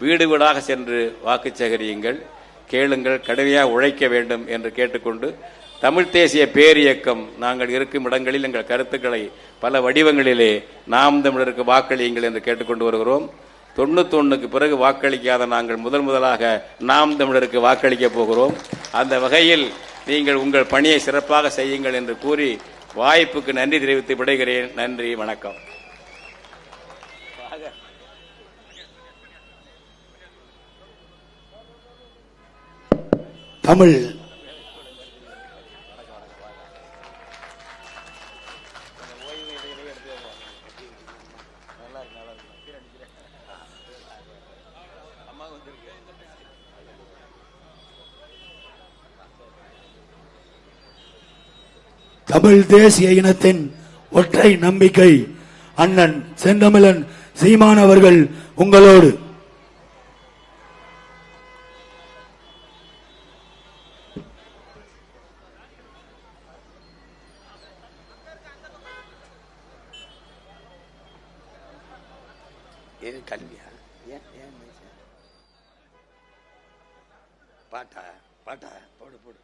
வீடு வீடாக சென்று வாக்கு சேகரியுங்கள், கேளுங்கள், கடுமையாக உழைக்க வேண்டும் என்று கேட்டுக்கொண்டு, தமிழ் தேசிய பேரியக்கம் நாங்கள் இருக்கும் இடங்களில் எங்கள் கருத்துக்களை பல வடிவங்களிலே நாம் தமிழருக்கு வாக்களியுங்கள் என்று கேட்டுக்கொண்டு வருகிறோம். 91க்கு பிறகு வாக்களிக்காத நாங்கள் முதலாக நாம் தமிழருக்கு வாக்களிக்க போகிறோம். அந்த வகையில் நீங்கள் உங்கள் பணியை சிறப்பாக செய்யுங்கள் என்று கூறி வாய்ப்புக்கு நன்றி தெரிவித்து விடைகிறேன். நன்றி, வணக்கம். தமிழ் தமிழ் தேசிய இனத்தின் ஒற்றை நம்பிக்கை அண்ணன் செந்தமிழன் சீமான் அவர்கள் உங்களோடு. கல்வியா பாட்டா பாட்டா போடு போடு.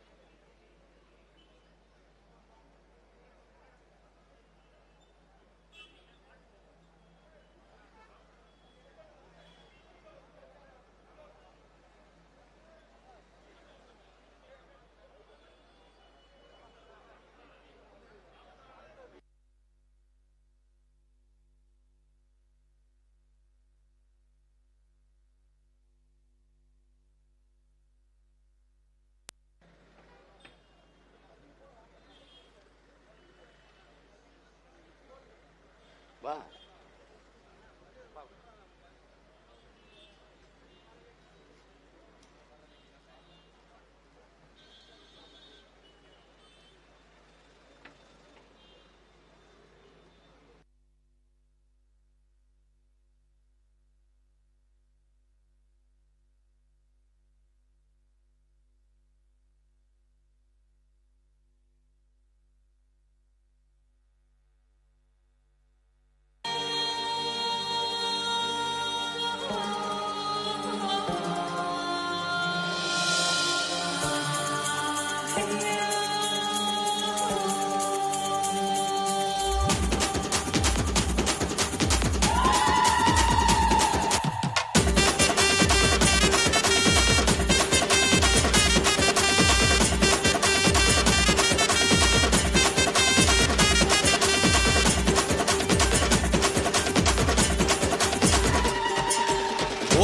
வா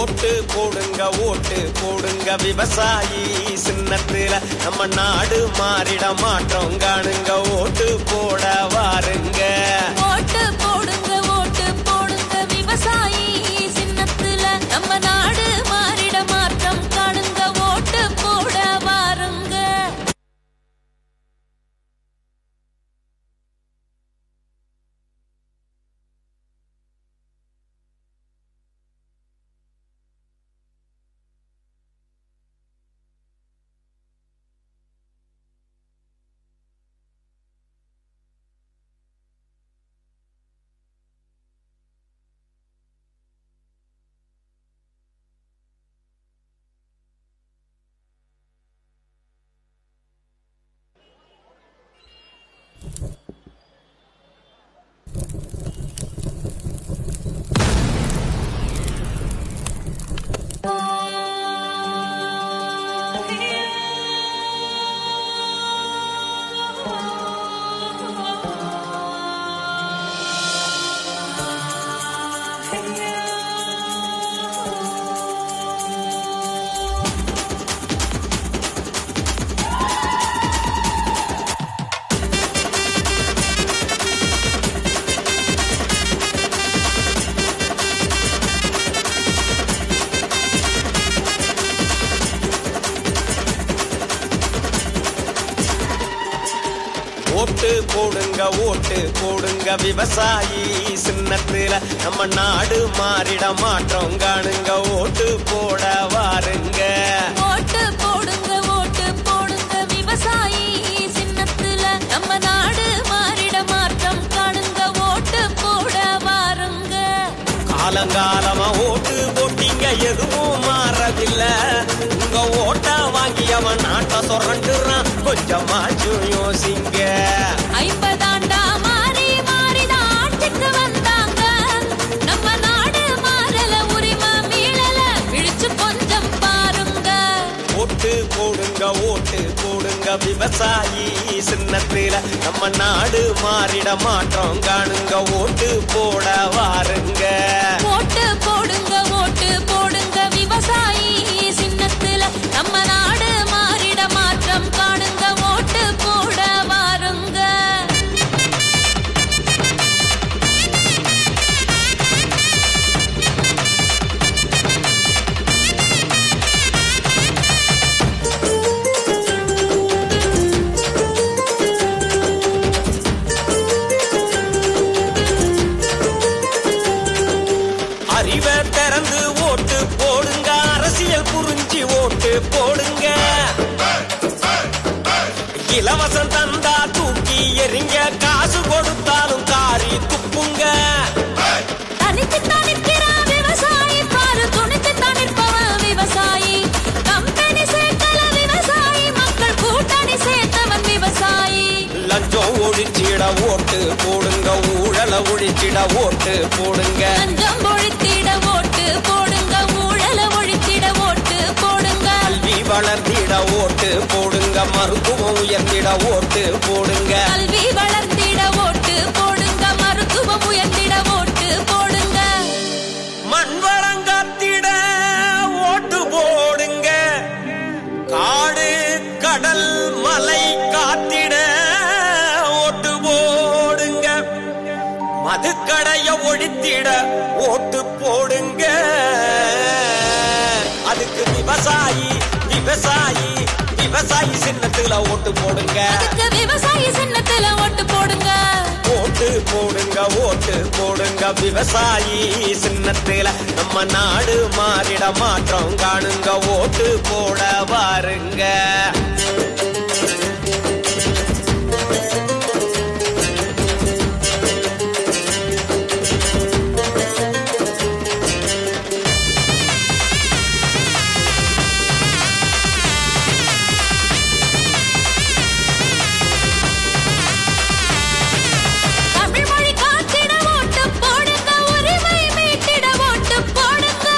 ஓட்டு போடுங்க, ஓட்டு போடுங்க விவசாயி சின்னத்துல நம்ம நாடு மாறிட மாற்றோம் காணுங்க. ஓட்டு போட வாருங்க, ஓட்டு போடுங்க, ஓட்டு போடுங்க விவசாயி சின்னத்துல நம்ம நாடு மாறிட மாற்றம் காணுங்க. ஓட்டு போட வாருங்க. ஓட்டு போடுங்க, ஓட்டு போடுங்க விவசாயி சின்னத்துல நம்ம நாடு மாறிட மாற்றோம் காணுங்க. ஓட்டு போட வாருங்க, ஓட்டு போடுங்க, ஓட்டு போடுங்க விவசாயி சின்னத்துல நம்ம நாடு மாறிட மாற்றம் காணுங்க. ஓட்டு போட வாருங்க. காலங்காலமா ஓட்டு போட்டீங்க, எது எதுவும் மாறதில்லை. உங்க ஓட்ட வாங்கியவன் நாட்டை சொரண்டுறான், கொஞ்சமாச்சும் யோசிங்க. 50 ஆண்டா மாறி மாறிதான் ஆட்சிக்கு வந்தாங்க. நம்ம நாடு மாறல, உரிமை மீளல, விழிச்சு கொஞ்சம் பாருங்க. ஓட்டு போடுங்க, ஓட்டு போடுங்க விவசாயி சின்னத்தில நம்ம நாடு மாறிட மாற்றம் காணுங்க. ஓட்டு போட வாருங்க. ஓட்டு போடுங்க, ஓட்டு போடுங்க விவசாயி சின்னத்துல நம்ம நாடு மாறிட மாற்றம் காணுங்க. ஓட்டு போட வாருங்க. அறிவை திறந்து ஓட்டு போடுங்க, அரசியல் புரிஞ்சு ஓட்டு போடுங்க. இலவசம் தந்தா தூக்கி எறிங்க, காசு கொடுத்தாலும் காரி துப்புங்க. தனித்து தனிக்கிறான் விவசாயி பாரு, துணித்து தனிப்பவன் விவசாயி. கம்பெனி சேர்க்கல விவசாயி, மக்கள் கூட்டணி சேர்த்தவன் விவசாயி. லஞ்சம் ஒழிச்சிட ஓட்டு போடுங்க, ஊழல ஒழிச்சிட ஓட்டு போடுங்க. லஞ்சம் ஒழித்திட ஓட்டு போடுங்க, ஊழல ஒழித்திட ஓட்டு போடுங்க. கல்வி வளர்த்திட ஓட்டு போடுங்க, மருத்துவம் உயர்த்திட ஓட்டு போடுங்க. கல்வி வளர்த்திட ஓட்டு போடுங்க, மருத்துவம் உயர்த்திட ஓட்டு போடுங்க. மண் வளங்காத்திட ஓட்டு போடுங்க, காடு கடல் மலை காத்திட ஓட்டு போடுங்க. மதுக்கடைய ஒழித்திட ஓட்டு போடுங்க. அதுக்கு விவசாயி விவசாயி விவசாயி சின்னத்துல ஓட்டு போடுங்க. அதுக்கு விவசாயி சின்னத்துல ஓட்டு போடுங்க. ஓட்டு போடுங்க, ஓட்டு போடுங்க விவசாயி சின்னத்துல நம்ம நாடு மாறிட மாற்றம் காணுங்க. ஓட்டு போட வாருங்க. தமிழ் மொழி காத்திட ஓட்டு போடுங்க, உரிமை மீட்டிட ஓட்டு போடுங்க.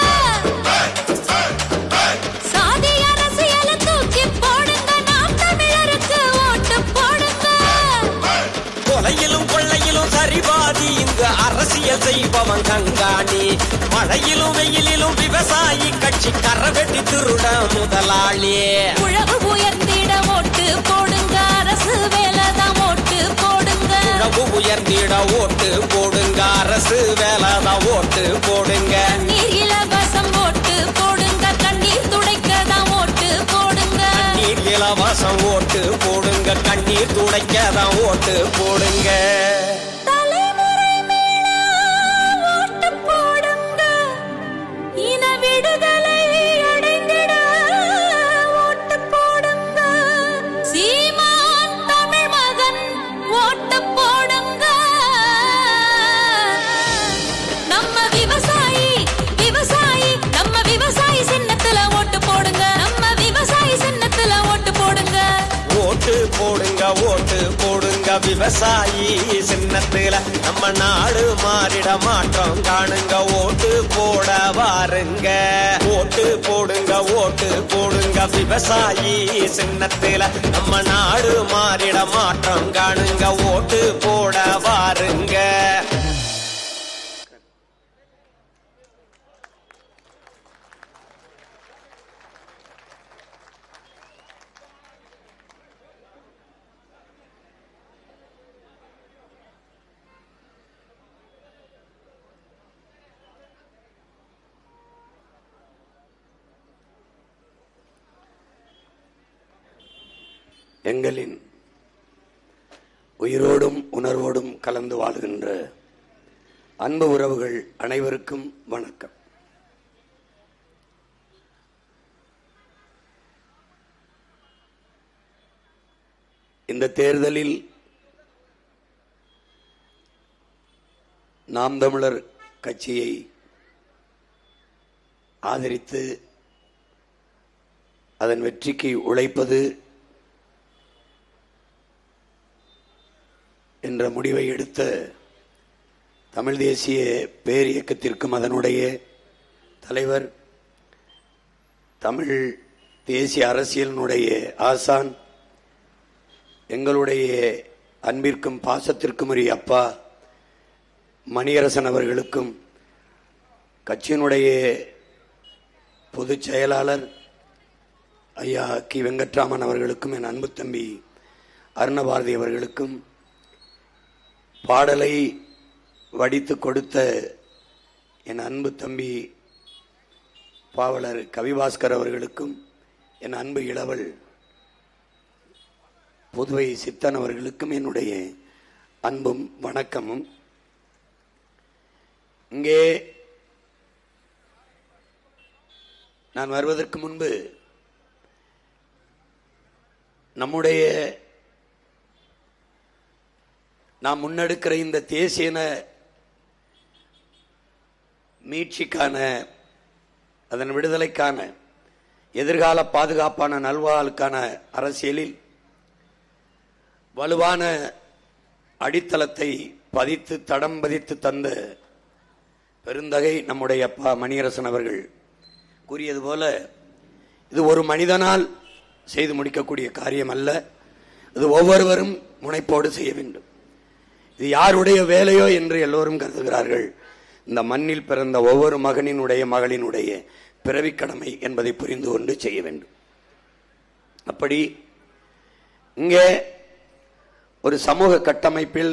சாதி அரசியல தூக்கி போடுங்க, நாம் தமிழருக்கு ஓட்டு போடுங்க. கொலையிலும் கொள்ளையிலும் சரிபாதி இங்கு அரசியல் செய்பவன் கங்காணி. மழையிலும் வெயிலிலும் விவசாயி கட்சி கரவெட்டி திருட முதலாளி. உழவு உயர்த்திட ஓட்டு போடுங்க, அரசு வேலைதான் ஓட்டு போடுங்க. உழவு உயர்ந்திட ஓட்டு போடுங்க, அரசு வேலைதான் ஓட்டு போடுங்க. நீர் இலவசம் ஓட்டு போடுங்க, கண்ணீர் துடைக்கதான் ஓட்டு போடுங்க. நீர் இலவசம் ஓட்டு போடுங்க, கண்ணீர் துடைக்கதான் ஓட்டு போடுங்க. தலைமுறை மீள ஓட்டு போடுங்க, இன விடுதலை அடைந்திட ஓட்டு போடுங்க. சீமான் தமிழ் மகன் ஓட்டு போடுங்க. நம்ம விவசாயி விவசாயி நம்ம விவசாயி சின்னத்துல ஓட்டு போடுங்க. நம்ம விவசாயி சின்னத்துல ஓட்டு போடுங்க. ஓட்டு போடுங்க, ஓட்டு போடுங்க விவசாயி சின்னத்துல நம்ம நாடு மாறிட மாற்றம் காணுங்க. ஓட்டு போட வாருங்க. ஓட்டு போடுங்க, ஓட்டு போடுங்க விவசாயி சின்னத்துல நம்ம நாடு மாறிட மாற்றம் காணுங்க. ஓட்டு போட வாருங்க. எங்களின் உயிரோடும் உணர்வோடும் கலந்து வாழ்கின்ற அன்பு உறவுகள் அனைவருக்கும் வணக்கம். இந்த தேர்தலில் நாம் தமிழர் கட்சியை ஆதரித்து அதன் வெற்றிக்கு உழைப்பது என்ற முடிவை எடுத்த தமிழ் தேசிய பேரியக்கத்திற்கும் அதனுடைய தலைவர், தமிழ் தேசிய அரசியலினுடைய ஆசான், எங்களுடைய அன்பிற்கும் பாசத்திற்கும் உரிய அப்பா மணியரசன் அவர்களுக்கும், கட்சியினுடைய பொதுச் செயலாளர் ஐயா கி வெங்கட்ராமன் அவர்களுக்கும், என் அன்பு தம்பி அருணபாரதி அவர்களுக்கும், பாடலை வடித்து கொடுத்த என் அன்பு தம்பி பாவலர் கவிபாஸ்கர் அவர்களுக்கும், என் அன்பு இளவல் புதுவை சித்தன் அவர்களுக்கும் என்னுடைய அன்பும் வணக்கமும். இங்கே நான் வருவதற்கு முன்பு நாம் முன்னெடுக்கிற இந்த தேசியன மீட்சிக்கான, அதன் விடுதலைக்கான, எதிர்கால பாதுகாப்பான நல்வாழ்வுக்கான அரசியலில் வலுவான அடித்தளத்தை பதித்து தடம் பதித்து தந்த பெருந்தகை நம்முடைய அப்பா மணியரசன் அவர்கள் கூறியது போல, இது ஒரு மனிதனால் செய்து முடிக்கக்கூடிய காரியம் அல்ல. இது ஒவ்வொருவரும் முனைப்போடு செய்ய வேண்டும். இது யாருடைய வேலையோ என்று எல்லோரும் கருதுகிறார்கள். இந்த மண்ணில் பிறந்த ஒவ்வொரு மகனினுடைய மகளினுடைய பிறவிக் கடமை என்பதை புரிந்து கொண்டு செய்ய வேண்டும். அப்படி இங்கே ஒரு சமூக கட்டமைப்பில்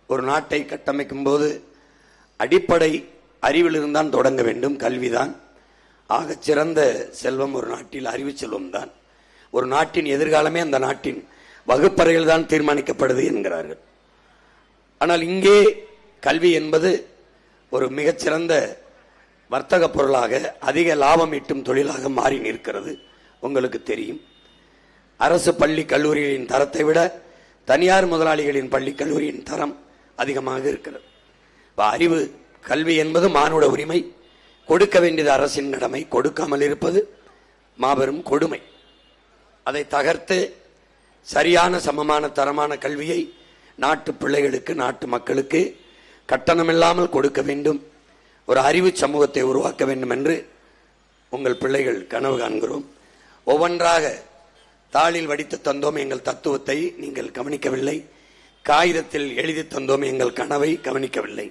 ஒரு நாட்டை கட்டமைக்கும் போது அடிப்படை அறிவிலிருந்தான் தொடங்க வேண்டும். கல்விதான் ஆகச் சிறந்த செல்வம். ஒரு நாட்டில் அறிவு செல்வம் தான். ஒரு நாட்டின் எதிர்காலமே அந்த நாட்டின் வகுப்பறையில் தான் தீர்மானிக்கப்படுது என்கிறார்கள். ஆனால் இங்கே கல்வி என்பது ஒரு மிகச்சிறந்த வர்த்தக பொருளாக, அதிக லாபம் ஈட்டும் தொழிலாக மாறி நிற்கிறது. உங்களுக்கு தெரியும், அரசு பள்ளி கல்லூரிகளின் தரத்தை விட தனியார் முதலாளிகளின் பள்ளி கல்லூரியின் தரம் அதிகமாக இருக்கிறது. அறிவு கல்வி என்பது மானுட உரிமை. கொடுக்க வேண்டியது அரசின் கடமை. கொடுக்காமல் இருப்பது மாபெரும் கொடுமை. அதை தகர்த்து சரியான சமமான தரமான கல்வியை நாட்டு பிள்ளைகளுக்கு, நாட்டு மக்களுக்கு கட்டணமில்லாமல் கொடுக்க வேண்டும். ஒரு அறிவு சமூகத்தை உருவாக்க வேண்டும் என்று உங்கள் பிள்ளைகள் கனவு காண்கிறோம். ஒவ்வொன்றாக தாளில் வடித்து தந்தோம் எங்கள் தத்துவத்தை நீங்கள் கவனிக்கவில்லை. காகிதத்தில் எழுதி தந்தோம் எங்கள் கனவை கவனிக்கவில்லை.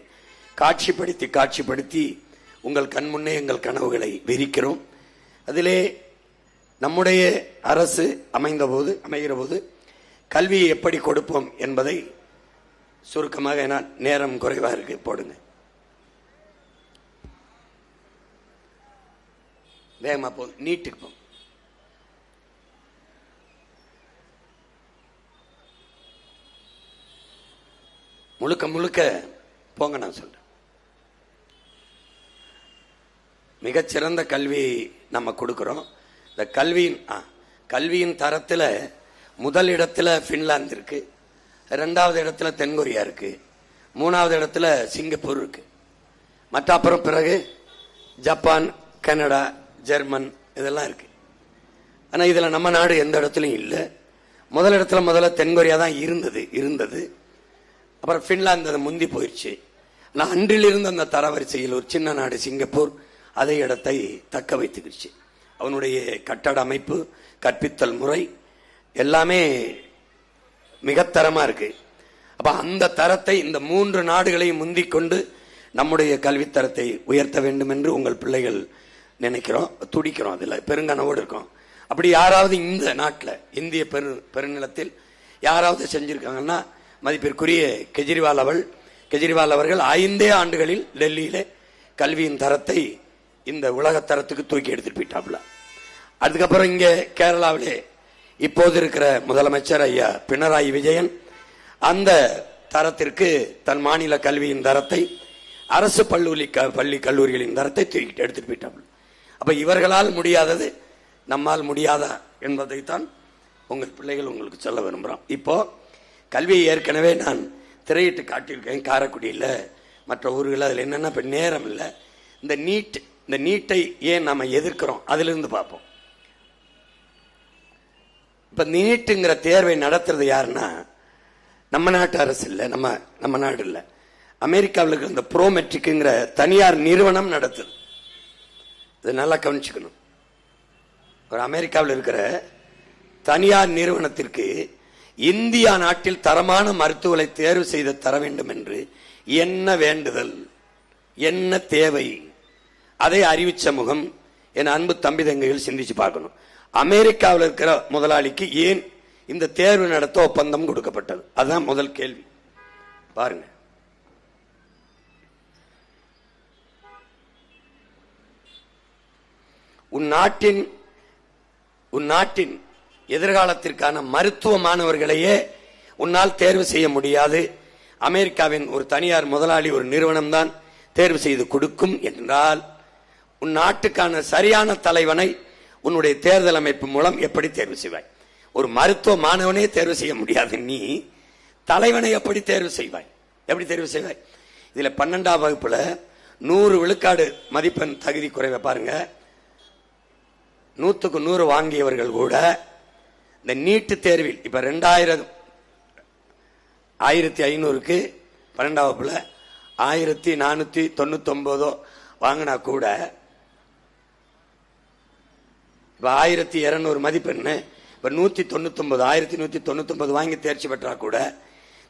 காட்சிப்படுத்தி உங்கள் கண்முன்னே எங்கள் கனவுகளை விரிக்கிறோம். அதிலே நம்முடைய அரசு அமைகிற போது கல்வியை எப்படி கொடுப்போம் என்பதை சுருக்கமாக, நேரம் குறைவா இருக்கு, போடுங்க வேகமா போ. நீட்டுக்கு போ. முழுக்க போங்க. நான் சொல்றேன், மிகச்சிறந்த கல்வி நம்ம கொடுக்கிறோம். இந்த கல்வியின் தரத்துல முதல் இடத்துல பின்லாந்து இருக்கு, இரண்டாவது இடத்துல தென்கொரியா இருக்கு, மூணாவது இடத்துல சிங்கப்பூர் இருக்கு. மற்ற அப்புறம் பிறகு ஜப்பான், கனடா, ஜெர்மன் இதெல்லாம் இருக்கு. ஆனா இதுல நம்ம நாடு எந்த இடத்துலயும் இல்லை. முதல் இடத்துல முதல்ல தென்கொரியா தான் இருந்தது. அப்புறம் பின்லாந்து அதை முந்தி போயிடுச்சு. ஆனால் அன்றிலிருந்து அந்த தரவரிசையில் ஒரு சின்ன நாடு சிங்கப்பூர் அதே இடத்தை தக்க வைத்துக்கிடுச்சு. அவனுடைய கட்டட அமைப்பு, கற்பித்தல் முறை எல்லாமே மிகத்தரமா இருக்கு. அப்ப அந்த தரத்தை, இந்த 3 நாடுகளையும் முந்திக் கொண்டு நம்முடைய கல்வித்தரத்தை உயர்த்த வேண்டும் என்று உங்கள் பிள்ளைகள் நினைக்கிறோம், துடிக்கிறோம், அதுல பெருங்கனவோடு இருக்கோம். அப்படி யாராவது இந்த நாட்டில், இந்திய பெருநிலத்தில் யாராவது செஞ்சிருக்காங்கன்னா மதிப்பிற்குரிய கெஜ்ரிவால் அவர்கள் 5 ஆண்டுகளில் டெல்லியில கல்வியின் தரத்தை இந்த உலக தரத்துக்கு தூக்கி எடுத்துட்டு போயிட்டாப்ல. அதுக்கப்புறம் இங்க கேரளாவிலே இப்போது இருக்கிற முதலமைச்சர் ஐயா பினராயி விஜயன் அந்த தரத்திற்கு தன் மாநில கல்வியின் தரத்தை, அரசு பள்ளி கல்லூரிகளின் தரத்தை தூக்கிட்டு எடுத்துட்டு போயிட்டாப்ல. அப்ப இவர்களால் முடியாதது நம்மால் முடியாதா என்பதைத்தான் உங்கள் பிள்ளைகள் உங்களுக்கு சொல்ல விரும்புகிறோம். இப்போ கல்வியை ஏற்கனவே நான் திரையிட்டு காட்டியிருக்கேன். காரைக்குடியில், மற்ற ஊர்களில். அதில் என்னென்னா இப்போ நேரம் இல்லை. இந்த நீட் இந்த நீட்டை ஏன் நாம எதிர்க்கிறோம் அதுல இருந்து பார்ப்போம். இப்ப நீட்டுங்கிற தேர்வை நடத்துறது யாருன்னா நம்ம நாட்டு அரசு இல்ல, நம்ம நாடு இல்ல, அமெரிக்காவில் இருக்கிற இந்த ப்ரோமெட்ரிக்ங்கிற தனியார் நிறுவனம் நடத்துது. இது நல்லா கவனிச்சுக்கணும். ஒரு அமெரிக்காவில் இருக்கிற தனியார் நிறுவனத்திற்கு இந்தியா நாட்டில் தரமான மருத்துவரை தேர்வு செய்து தர வேண்டும் என்று என்ன வேண்டுதல், என்ன தேவை, அதை அறிவிச்ச முகம் என் அன்பு தம்பி தங்கைகள் சிந்திச்சு பார்க்கணும். அமெரிக்காவில் இருக்கிற முதலாளிக்கு ஏன் இந்த தேர்வு நடத்த ஒப்பந்தம் கொடுக்கப்பட்டது? அதுதான் முதல் கேள்வி. பாருங்க, உன் நாட்டின் எதிர்காலத்திற்கான மருத்துவ மாணவர்களையே உன்னால் தேர்வு செய்ய முடியாது, அமெரிக்காவின் ஒரு தனியார் முதலாளி ஒரு நிறுவனம் தான் தேர்வு செய்து கொடுக்கும் என்றால் உன் நாட்டுக்கான சரியான தலைவனை உன்னுடைய தேர்தல் அமைப்பு மூலம் எப்படி தேர்வு செய்வாய்? ஒரு மருத்துவ மாணவனே தேர்வு செய்ய முடியாது, நீ தலைவனை எப்படி தேர்வு செய்வாய்? எப்படி தேர்வு செய்வாய்? இதுல 12ஆம் வகுப்புல 100 விழுக்காடு மதிப்பெண் தகுதி குறைவை பாருங்க. 100க்கு 100 வாங்கியவர்கள் கூட இந்த நீட்டு தேர்வில் இப்ப 1500க்கு 12ஆம் வகுப்புல 1499 வாங்கினா கூட இப்ப 1200 மதிப்பெண், இப்ப 199 1199 வாங்கி தேர்ச்சி பெற்றா கூட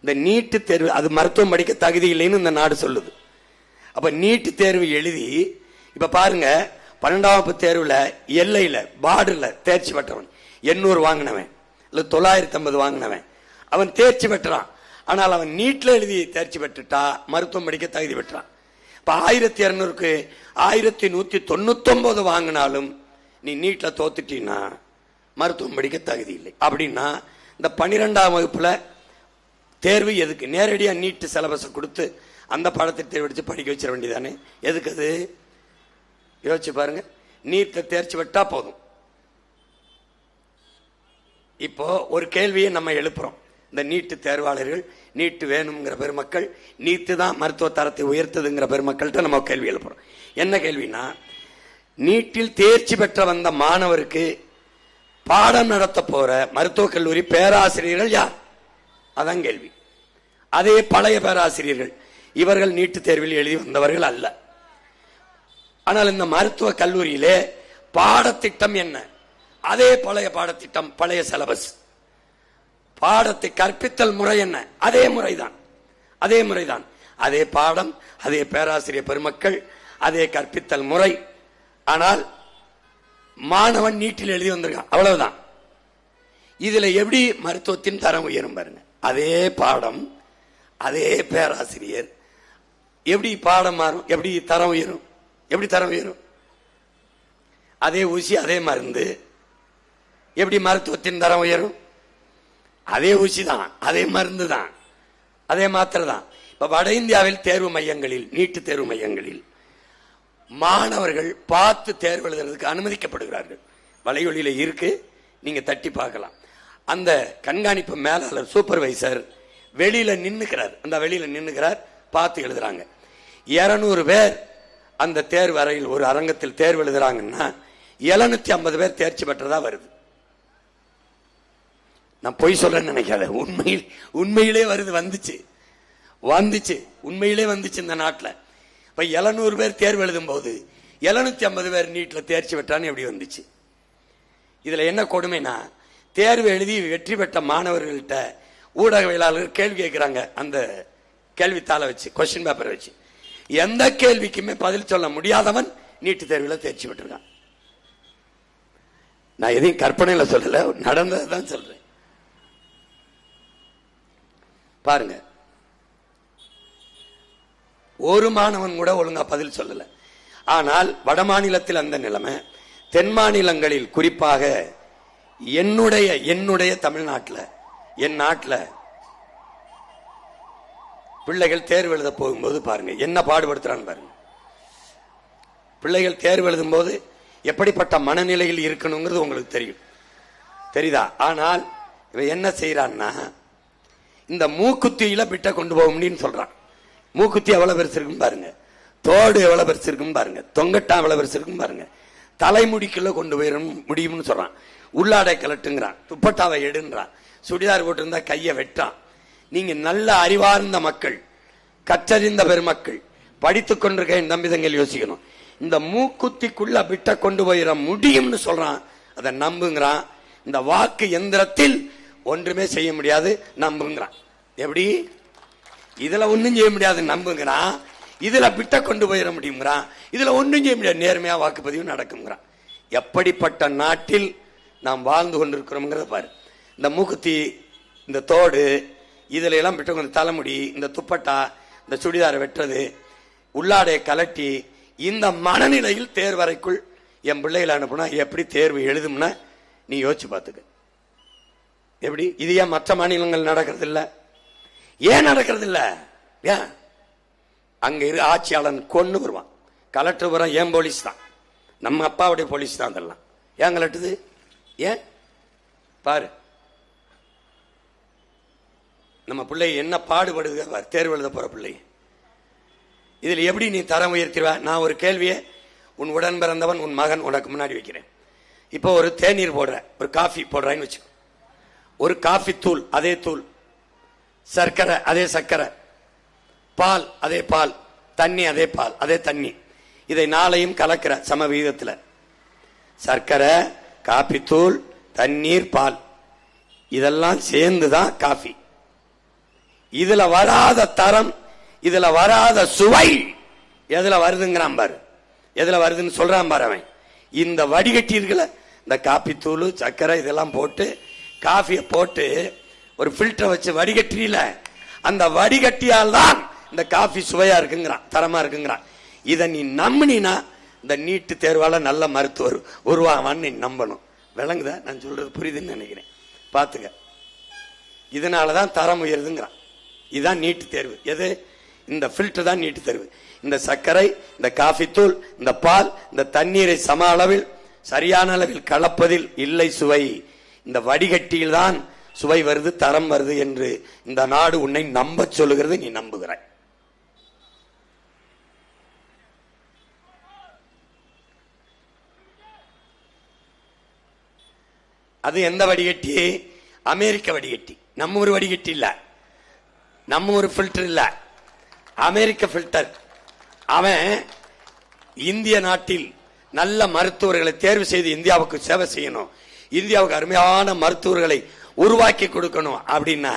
இந்த நீட்டு தேர்வு அது மருத்துவம் படிக்க தகுதி இல்லைன்னு இந்த நாடு சொல்லுது. அப்ப நீட்டு தேர்வு எழுதி இப்ப பாருங்க 12ஆம் வகுப்பு தேர்வுல எல்லையில பார்டர்ல தேர்ச்சி பெற்றவன் 800 வாங்கினவன் இல்ல 950 வாங்கினவன் அவன் தேர்ச்சி பெற்றான். ஆனால் அவன் நீட்ல எழுதி தேர்ச்சி பெற்றுட்டா மருத்துவம் படிக்க தகுதி பெற்றான். இப்ப 1200க்கு 1199 வாங்கினாலும் நீ நீட்ல தோத்துட்டீன்னா மருத்துவம் படிக்க தகுதி இல்லை. அப்படின்னா இந்த 12ஆம் வகுப்புல தேர்வு எதுக்கு? நேரடியா நீட்டு சிலபஸ் கொடுத்து அந்த பாடத்தை தேர்வெடுத்து படிக்க வச்சிட வேண்டியதானே? எதுக்கு அது? யோசிச்சு பாருங்க. நீட்ல தேர்ச்சி பெற்றா போதும். இப்போ ஒரு கேள்வியை நம்ம எழுப்புறோம். இந்த நீட்டு தேர்வாளர்கள், நீட்டு வேணுங்கிற பெருமக்கள், நீட்டு தான் மருத்துவ தரத்தை உயர்த்ததுங்கிற பெருமக்கள்கிட்ட நம்ம கேள்வி எழுப்புறோம். என்ன கேள்வினா, நீட்டில் தேர்ச்சி பெற்ற வந்த மாணவருக்கு பாடம் நடத்த போற மருத்துவக் கல்லூரி பேராசிரியர்கள் யார்? அதான் கேள்வி. அதே பழைய பேராசிரியர்கள், இவர்கள் நீட்டு தேர்வில் எழுதி வந்தவர்கள் அல்ல. ஆனால் இந்த மருத்துவ கல்லூரியிலே பாடத்திட்டம் என்ன? அதே பழைய பாடத்திட்டம், பழைய சிலபஸ். பாடத்தை கற்பித்தல் முறை என்ன? அதே முறைதான். அதே பாடம், அதே பேராசிரியர் பெருமக்கள், அதே கற்பித்தல் முறை. ஆனால் மாணவன் நீட்டில் எழுதி வந்திருக்கான், அவ்வளவுதான். இதுல எப்படி மருத்துவத்தின் தரம் உயரும் பாருங்க. அதே பாடம், அதே பேராசிரியர், எப்படி பாடம் மாறும்? எப்படி தரம் உயரும்? அதே ஊசி, அதே மருந்து, எப்படி மருத்துவத்தின் தரம் உயரும்? அதே ஊசி தான், அதே மருந்து தான், அதே மாத்திரை தான். இப்ப வட இந்தியாவில் தேர்வு மையங்களில், நீட்டு தேர்வு மையங்களில் மாணவர்கள் பார்த்து தேர்வு எழுதுறதுக்கு அனுமதிக்கப்படுகிறார்கள். வலையொலியில இருக்கு, நீங்க தட்டி பார்க்கலாம். அந்த கண்காணிப்பு மேலாளர், சூப்பர்வைசர் வெளியில நின்னுக்கிறார், பார்த்து எழுதுறாங்க. 200 பேர் அந்த தேர்வு அறையில் ஒரு அரங்கத்தில் தேர்வு எழுதுறாங்கன்னா 750 பேர் தேர்ச்சி பெற்றதா வருது. நான் பொய் சொல்றேன்னு நினைக்காத, உண்மையிலே வருது, வந்துச்சு உண்மையிலே வந்துச்சு இந்த நாட்டில். இப்ப 700 பேர் தேர்வு எழுதும் போது 750 பேர் நீட்ல தேர்ச்சி பெற்றான்னு எப்படி வந்துச்சு? இதுல என்ன கொடுமைனா, தேர்வு எழுதி வெற்றி பெற்ற மாணவர்கள்ட்ட ஊடகவியலாளர்கள் கேள்வி கேட்கிறாங்க. அந்த கேள்வித்தாளை வச்சு, கொஸ்டின் பேப்பரை வச்சு, எந்த கேள்விக்குமே பதில் சொல்ல முடியாதவன் நீட்டு தேர்வில் தேர்ச்சி பெற்றிருக்கான். நான் எதையும் கற்பனையில சொல்லல, நடந்ததான் சொல்றேன். பாருங்க, ஒரு மாணவன் கூட ஒழுங்கா பதில் சொல்லல. ஆனால் வட மாநிலத்தில் அந்த நிலைமை, தென் மாநிலங்களில் குறிப்பாக என்னுடைய தமிழ்நாட்டில், என் நாட்டில் பிள்ளைகள் தேர்வு எழுத போகும்போது பாருங்க என்ன பாடுபடுத்துறான்னு பாருங்க. பிள்ளைகள் தேர்வு எழுதும் போது எப்படிப்பட்ட மனநிலையில் இருக்கணுங்கிறது உங்களுக்கு தெரியுதா? ஆனால் இவன் என்ன செய்யறான்னா, இந்த மூக்குத்தியில பிட்ட கொண்டு போக முடியும்னு சொல்றான். மூக்குத்தி எவ்வளவு பெருசு இருக்குன்னு பாருங்க. தோடு எவ்வளவு பெருசு இருக்குன்னு பாருங்க, தொங்கட்டா எவ்வளவு பெருசு இருக்குன்னு பாருங்க, தலைமுடிக்குள்ள கொண்டு போயிட முடியும்னு சொல்றான். உள்ளாடை கலட்டுங்கிறான், துப்பட்டாவை எடுன்றான், சுடிதார் போட்டிருந்தா கையை வெட்டான். நீங்க நல்ல அறிவார்ந்த மக்கள், கற்றறிந்த பெருமக்கள், படித்துக் கொண்டிருக்க என் தம்பி தங்கள் யோசிக்கணும். இந்த மூக்குத்திக்குள்ள விட்ட கொண்டு போயிட முடியும்னு சொல்றான், அதை நம்புங்கிறான். இந்த வாக்கு எந்திரத்தில் ஒன்றுமே செய்ய முடியாது நம்புங்கிறான். எப்படி இதுல ஒன்னும் செய்ய முடியாது நம்புங்கிறான், இதுல விட்ட கொண்டு போயிட முடியுங்கிறான், இதுல ஒன்றும் செய்ய முடியாது நேர்மையா வாக்குப்பதிவு நடக்குங்கிறான். எப்படிப்பட்ட நாட்டில் நாம் வாழ்ந்து கொண்டிருக்கிறோம்ங்கிறத பாரு. இந்த மூக்குத்தி, இந்த தோடு, இதுல எல்லாம் விட்ட கொண்டு தலைமுடி, இந்த துப்பட்டா, இந்த சுடிதாரை வெட்டுறது, உள்ளாடையை கலட்டி, இந்த மனநிலையில் தேர்வறைக்குள் என் பிள்ளைகளை அனுப்புனா எப்படி தேர்வு எழுதும்னா நீ யோசிச்சு பார்த்துக்க. எப்படி இது ஏன் மற்ற மாநிலங்கள் நடக்கிறது இல்ல? ஏன் நடக்கிறது இல்ல? ஏன் அங்க இரு ஆட்சியாளன் கொண்டு வருவான். கலெக்டர் வர ஏன் போலீஸ் தான், நம்ம அப்பாவுடைய போலீஸ் தான். அதெல்லாம் ஏன் கலட்டுது? ஏன் பாரு, நம்ம பிள்ளை என்ன பாடுபடுது பாரு, தேர்வு எழுத போற பிள்ளை. இதுல எப்படி நீ தரம் உயர்த்திடுவ? நான் ஒரு கேள்வியை உன் உடன் பிறந்தவன் உன் மகன் உனக்கு முன்னாடி வைக்கிறேன். இப்போ ஒரு தேநீர் போடுற, ஒரு காஃபி போடுறான்னு வச்சுக்கோ. ஒரு காஃபி தூள் அதே தூள், சர்க்கரை அதே சர்க்கரை, பால் அதே பால், தண்ணி அதே பால் அதே தண்ணி, இதை நாளையும் கலக்கிற சம விகிதத்தில். சர்க்கரை, காஃபி தூள், தண்ணீர், பால், இதெல்லாம் சேர்ந்துதான் காஃபி. இதுல வராத தரம், இதுல வராத சுவை எதுல வருதுங்கிறான் பாரு. எதுல வருதுன்னு சொல்றான் பாரு அவன். இந்த வடிகட்டி இருக்குல்ல, இந்த காபி தூள், சர்க்கரை இதெல்லாம் போட்டு காஃபியை போட்டு ஒரு பில்டரை வச்சு வடிகட்டில, அந்த வடிகட்டியால் தான் இந்த காஃபி சுவையா இருக்குங்கிறான், தரமா இருக்குங்கிறான். இதை நீ நம்பினா இந்த நீட்டு தேர்வால நல்ல மருத்துவர் உருவாவான்னு நீ நம்பணும். விளங்குதா நான் சொல்றது? புரியுதுன்னு நினைக்கிறேன். பாத்துக்க, இதனாலதான் தரம் உயருதுங்கிறான். இதுதான் நீட்டு தேர்வு. எது? இந்த பில்டர் தான் நீட்டு தேர்வு. இந்த சர்க்கரை, இந்த காஃபி தூள், இந்த பால், இந்த தண்ணீரை சம அளவில் சரியான அளவில் கலப்பதில் இல்லை சுவை. இந்த வடிகட்டியில் தான் சுவை வருது, தரம் வருது என்று இந்த நாடு உன்னை நம்ப சொல்லுகிறது. நீ நம்புகிறாய். அது எந்த வடிகட்டி? அமெரிக்க வடிகட்டி. நம்ம ஒரு வடிகட்டி இல்ல, நம்ம ஒரு பில்டர் இல்ல, அமெரிக்க பில்டர். அவன் இந்திய நாட்டில் நல்ல மருத்துவர்களை தேர்வு செய்து இந்தியாவுக்கு சேவை செய்யணும், இந்தியாவுக்கு அருமையான மருத்துவர்களை உருவாக்கி கொடுக்கணும் அப்படின்னா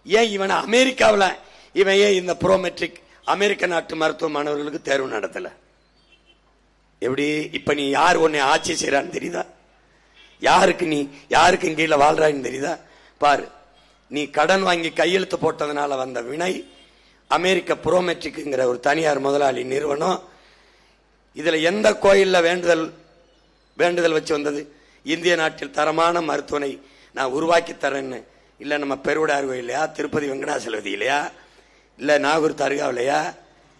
ஏன் இவன் அமெரிக்காவில் இவன் ஏன் இந்த ப்ரோமெட்ரிக் அமெரிக்க நாட்டு மருத்துவ மாணவர்களுக்கு தேர்வு நடத்தல? எப்படி? இப்ப நீ யார் உன்னை ஆட்சி செய்யறான்னு தெரியுதா? யாருக்கு கீழே வாழ்றான்னு தெரியுதா? பாரு, நீ கடன் வாங்கி கையெழுத்து போட்டதுனால வந்த வினை அமெரிக்க ப்ரோமெட்ரிக்ங்கிற ஒரு தனியார் முதலாளி நிறுவனம். இதுல எந்த கோயில்ல வேண்டுதல் வச்சு வந்தது? இந்திய நாட்டில் தரமான மருத்துவனை நான் உருவாக்கி தரேன்னு. இல்ல நம்ம பெருவுடார் கோயிலையா, திருப்பதி வெங்கடாசலபதி இல்லையா, இல்ல நாகூர் தர்காவிலையா,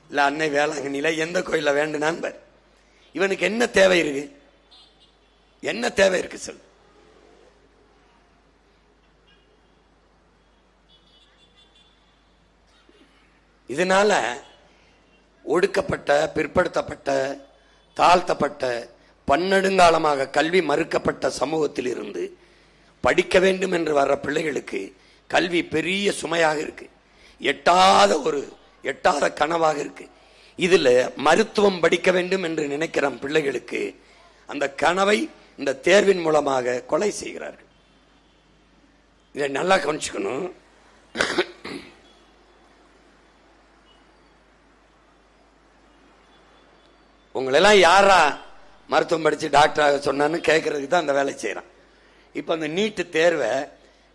இல்ல அன்னை வேளாங்கண்ணில, எந்த கோயில வேண்டுனான் பார். இவனுக்கு என்ன தேவை இருக்கு? என்ன தேவை இருக்கு சொல்? இதனால ஒடுக்கப்பட்ட, பிற்படுத்தப்பட்ட, தாழ்த்தப்பட்ட, பன்னெடுங்காலமாக கல்வி மறுக்கப்பட்ட சமூகத்தில் இருந்து படிக்க வேண்டும் என்று வர்ற பிள்ளைகளுக்கு கல்வி பெரிய சுமையாக இருக்கு, எட்டாத கனவாக இருக்கு. இதுல மருத்துவம் படிக்க வேண்டும் என்று நினைக்கிற பிள்ளைகளுக்கு அந்த கனவை இந்த தேர்வின் மூலமாக கொலை செய்கிறார்கள். இதை நல்லா கவனிச்சுக்கணும். உங்களெல்லாம் யாரா மருத்துவம் படிச்சு டாக்டராக சொன்னான்னு கேட்கறதுக்கு தான் அந்த வேலை செய்யறான். இப்ப அந்த நீட்டு தேர்வை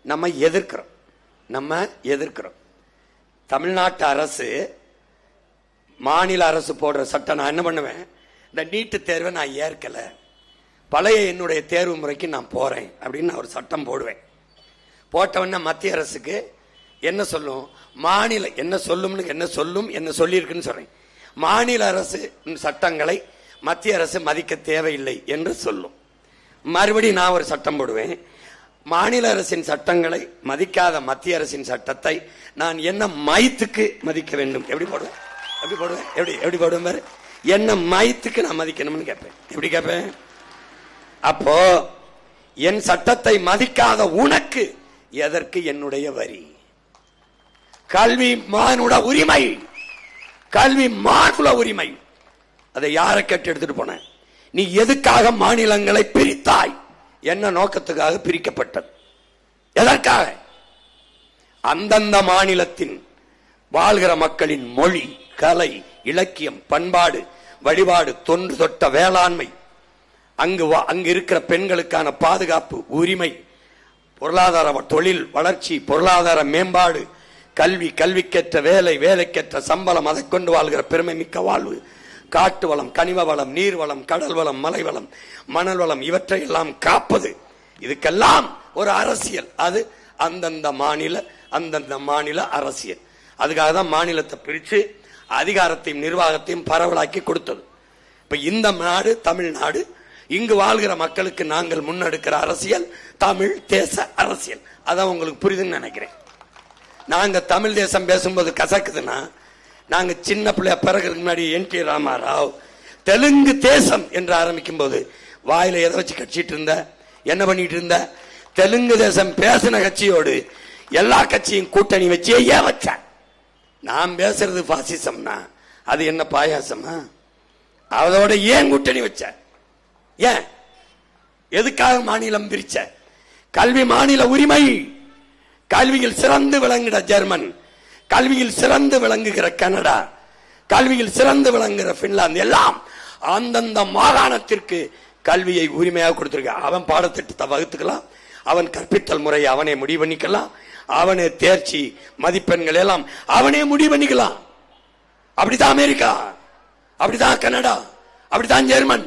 நம்ம எதிர்க்கிறோம். தமிழ்நாட்டு அரசு, மாநில அரசு போடுற சட்டம் நான் என்ன பண்ணுவேன்? இந்த நீட்டு தேர்வை நான் ஏற்கல, பழைய என்னுடைய தேர்வு முறைக்கு நான் போறேன் அப்படின்னு நான் ஒரு சட்டம் போடுவேன். போட்டவன மத்திய அரசுக்கு என்ன சொல்லும்? மாநில என்ன சொல்லியிருக்குன்னு சொல்றேன். மாநில அரசு சட்டங்களை மத்திய அரசு மதிக்க தேவையில்லை என்று சொல்லும். மறுபடியும் நான் ஒரு சட்டம் போடுவேன். மாநில அரசின் சட்டங்களை மதிக்காத மத்திய அரசின் சட்டத்தை நான் என்ன மயத்துக்கு மதிக்க வேண்டும்? எப்படி போடுவேன்? எப்படி போடுவேன்? எப்படி போடுவேன் பாரு. என்ன மயத்துக்கு நான் மதிக்கணும்னு கேட்பேன். எப்படி கேட்பேன்? அப்போ என் சட்டத்தை மதிக்காத உனக்கு எதற்கு என்னுடைய வரி? கல்வி மானுட உரிமை, கல்வி மானுட உரிமை. அதை யாரை கேட்டு எடுத்துட்டு போன? நீ எதுக்காக மாநிலங்களை பிரித்தாய்? என்ன நோக்கத்துக்காக பிரிக்கப்பட்டது? எதற்காக? அந்தந்த மாநிலத்தின் வாழ்கிற மக்களின் மொழி, கலை, இலக்கியம், பண்பாடு, வழிபாடு, தொன்று தொட்ட வேளாண்மை, அங்கு இருக்கிற பெண்களுக்கான பாதுகாப்பு, உரிமை, பொருளாதார தொழில் வளர்ச்சி, பொருளாதார மேம்பாடு, கல்வி, கல்விக்கேற்ற வேலை, வேலைக்கேற்ற சம்பளம், அதை கொண்டு வாழ்கிற பெருமை மிக்க வாழ்வு, காட்டு வளம், கனிம வளம், நீர் வளம், கடல் வளம், மலை வளம், மணல் வளம், இவற்றை எல்லாம் காப்பது. இதுக்கெல்லாம் ஒரு அரசியல். அது அந்தந்த மாநில அரசியல். அதுக்காக தான் மாநிலத்தை பிரித்து அதிகாரத்தையும் நிர்வாகத்தையும் பரவலாக்கி கொடுத்தது. இப்ப இந்த நாடு தமிழ்நாடு, இங்கு வாழ்கிற மக்களுக்கு நாங்கள் முன்னெடுக்கிற அரசியல் தமிழ் தேச அரசியல். அதான் உங்களுக்கு புரியுதுன்னு நினைக்கிறேன். நாங்க தமிழ் தேசம் பேசும்போது கசக்குதுன்னா, நாங்க சின்ன பிள்ளைய பிறகு முன்னாடி என்.டி. ராமாராவ் தெலுங்கு தேசம் என்று ஆரம்பிக்கும் போது வாயில எதை வச்சு கட்சிட்டு இருந்த, என்ன பண்ணிட்டு இருந்த? தெலுங்கு தேசம் பேசின கட்சியோடு எல்லா கட்சியும் கூட்டணி வச்சு ஏன் வச்ச? நான் பேசுறது பாசிசம்னா அது என்ன பாயாசமா? அதோட ஏன் கூட்டணி வச்ச? ஏன்? எதுக்காக மாநிலம் பிரிச்ச? கல்வி மாநில உரிமை. கல்வியில் சிறந்து விளங்குகிற ஜெர்மன், கல்வியில் சிறந்து விளங்குகிற கனடா, கல்வியில் சிறந்து விளங்குகிற பின்லாந்து எல்லாம் அந்தந்த மாகாணத்திற்கு கல்வியை உரிமையாக கொடுத்திருக்க. அவன் பாடத்திட்டத்தை வகுத்துக்கலாம், அவன் கற்பித்தல் முறையை அவனே முடிவு பண்ணிக்கலாம், அவனே தேர்ச்சி மதிப்பெண்கள் எல்லாம் அவனே முடிவு பண்ணிக்கலாம். அப்படித்தான் அமெரிக்கா, அப்படித்தான் கனடா, அப்படித்தான் ஜெர்மன்.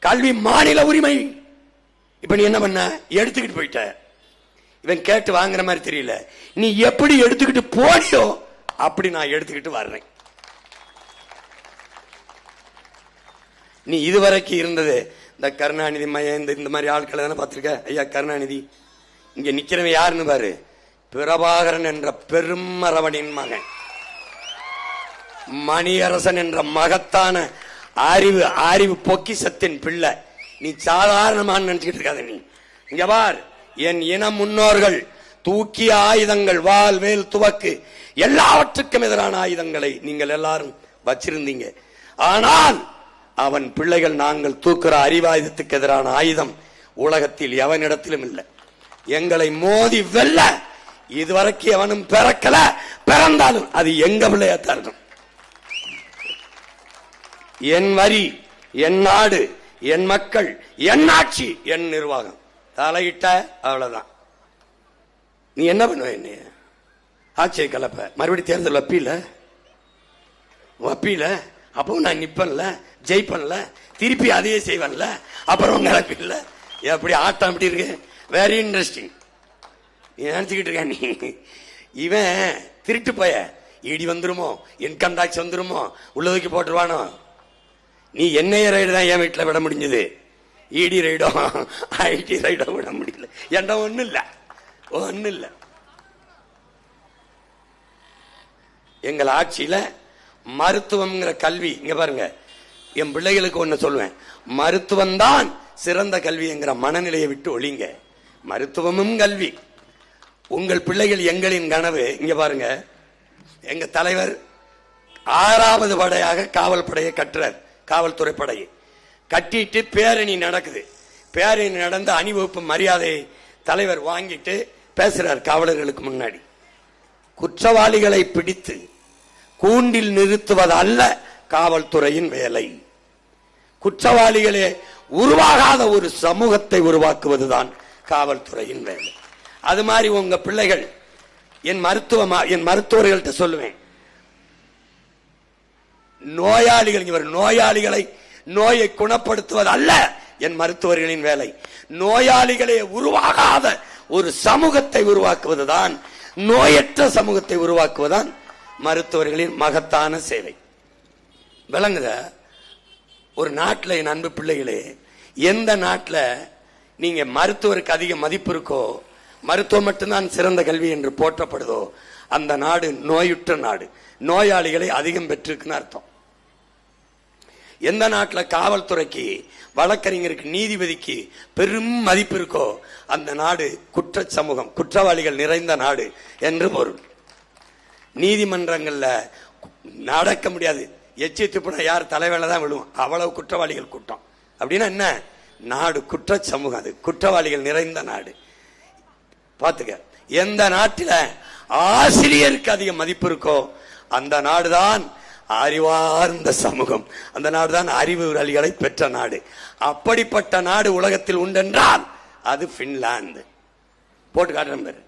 கல்வி மாநில உரிமை. இப்ப நீ என்ன பண்ண? எடுத்துக்கிட்டு போயிட்ட. இவன் கேட்டு வாங்குற மாதிரி தெரியல. நீ எப்படி எடுத்துக்கிட்டு போனியோ அப்படி நான் எடுத்துக்கிட்டு வர்றேன். நீ இதுவரைக்கும் இருந்தது இந்த கருணாநிதி இந்த மாதிரி ஆட்களை தானே பார்த்திருக்க. ஐயா கருணாநிதி இங்க நிக்கிறவன் யாருன்னு பாரு. பிரபாகரன் என்ற பெருமரவனின் மகன், மணியரசன் என்ற மகத்தான அறிவு பொக்கிசத்தின் பிள்ளை. நீ சாதாரணமான நினைச்சுக்கிட்டு இருக்காத. நீ இங்க பார், என் இன முன்னோர்கள் தூக்கிய ஆயுதங்கள், வால், வேல், துவக்கு எல்லாவற்றுக்கும் எதிரான ஆயுதங்களை நீங்கள் எல்லாரும் வச்சிருந்தீங்க. ஆனால் அவன் பிள்ளைகள் நாங்கள் தூக்குற அறிவாயுதத்துக்கு எதிரான ஆயுதம் உலகத்தில் எவனிடத்திலும் இல்லை. எங்களை மோதி வெல்ல இதுவரைக்கும் எவனும் பிறக்கல, பிறந்தாலும் அது எங்க பிள்ளையாத்தான் இருக்கும். என் வரி, என் நாடு, என் மக்கள், என் ஆட்சி, என் நிர்வாகம். தலையிட்ட அவ்வளவுதான். நீ என்ன பண்ணுவ? என்ன ஆட்சியை கலப்ப, மறுபடியும் தேர்தல் வப்பீல, அப்போ நான் நிப்பன்ல, ஜெயிப்பன்ல, திருப்பி அதையே செய்வன்ல, அப்புறம் கலப்பில்ல. எப்படி ஆட்டம் எப்படி இருக்கு? Very interesting. நீ நினைச்சுக்கிட்டு இருக்க நீ இவன் திருட்டு போய இடி வந்துருமோ, இன்கம் டாக்ஸ் வந்துருமோ, உள்ளதுக்கு போட்டுருவானோ. நீ என்ஐஏ ரைடு தான் என் வீட்டில் விட முடிஞ்சது, இடி ரைடோ ஐடி ரைடோ விட முடியல. என்ற ஒண்ணு இல்ல. எங்கள் ஆட்சியில மருத்துவம்ங்கிற கல்வி, இங்க பாருங்க, என் பிள்ளைகளுக்கு ஒண்ணு சொல்லுவேன், மருத்துவம் தான் சிறந்த கல்விங்கிற மனநிலையை விட்டு ஒழிங்க. மருத்துவமும் கல்வி. உங்கள் பிள்ளைகள் எங்களின் கனவு. இங்க பாருங்க, எங்க தலைவர் 6வது படையாக காவல் படையை கட்டுறார். காவல்துறை படையை கட்டிட்டு பேரணி நடக்குது. பேரணி நடந்த அணிவகுப்பு மரியாதையை தலைவர் வாங்கிட்டு பேசுறார் காவலர்களுக்கு முன்னாடி. குற்றவாளிகளை பிடித்து கூண்டில் நிறுத்துவது அல்ல காவல்துறையின் வேலை. குற்றவாளிகளே உருவாகாத ஒரு சமூகத்தை உருவாக்குவதுதான் காவல்துறையின் வேலை. அது மாதிரி உங்க பிள்ளைகள், என் மருத்துவர்கள்ட்ட சொல்லுவேன், நோயாளிகளை நோயை குணப்படுத்துவது அல்ல என் மருத்துவர்களின் வேலை. நோயாளிகளே உருவாகாத ஒரு சமூகத்தை உருவாக்குவதுதான், நோயற்ற சமூகத்தை உருவாக்குவதுதான் மருத்துவர்களின் மகத்தான சேவை. விளங்குத? ஒரு நாட்டில் என் அன்பு பிள்ளைகளே, எந்த நாட்டில் நீங்க மருத்துவருக்கு அதிக மதிப்பு இருக்கோ, மருத்துவம் மட்டும்தான் சிறந்த கல்வி என்று போற்றப்படுதோ, அந்த நாடு நோயுற்ற நாடு, நோயாளிகளை அதிகம் பெற்றிருக்குன்னு அர்த்தம். எந்த நாட்டில் காவல்துறைக்கு, வழக்கறிஞருக்கு, நீதிபதிக்கு பெரும் மதிப்பு இருக்கோ அந்த நாடு குற்ற சமூகம், குற்றவாளிகள் நிறைந்த நாடு என்று பொருள். நீதிமன்றங்கள்ல நடக்க முடியாது, எச்சி துப்புனா யார் தலைவேல தான் விழுவும், அவ்வளவு குற்றவாளிகள் கூட்டம். அப்படின்னா என்ன, நாடு குற்ற சமூகம், அது குற்றவாளிகள் நிறைந்த நாடு. பாத்துக்க, எந்த நாட்டில ஆசிரியருக்கு அதிக மதிப்பு இருக்கோ அந்த நாடுதான் அறிவார்ந்த சமூகம், அந்த நாடுதான் அறிவுரைகளை பெற்ற நாடு. அப்படிப்பட்ட நாடு உலகத்தில் உண்டென்றால் அது பின்லாந்து. போட்டு காட்டுறேன் பேரு.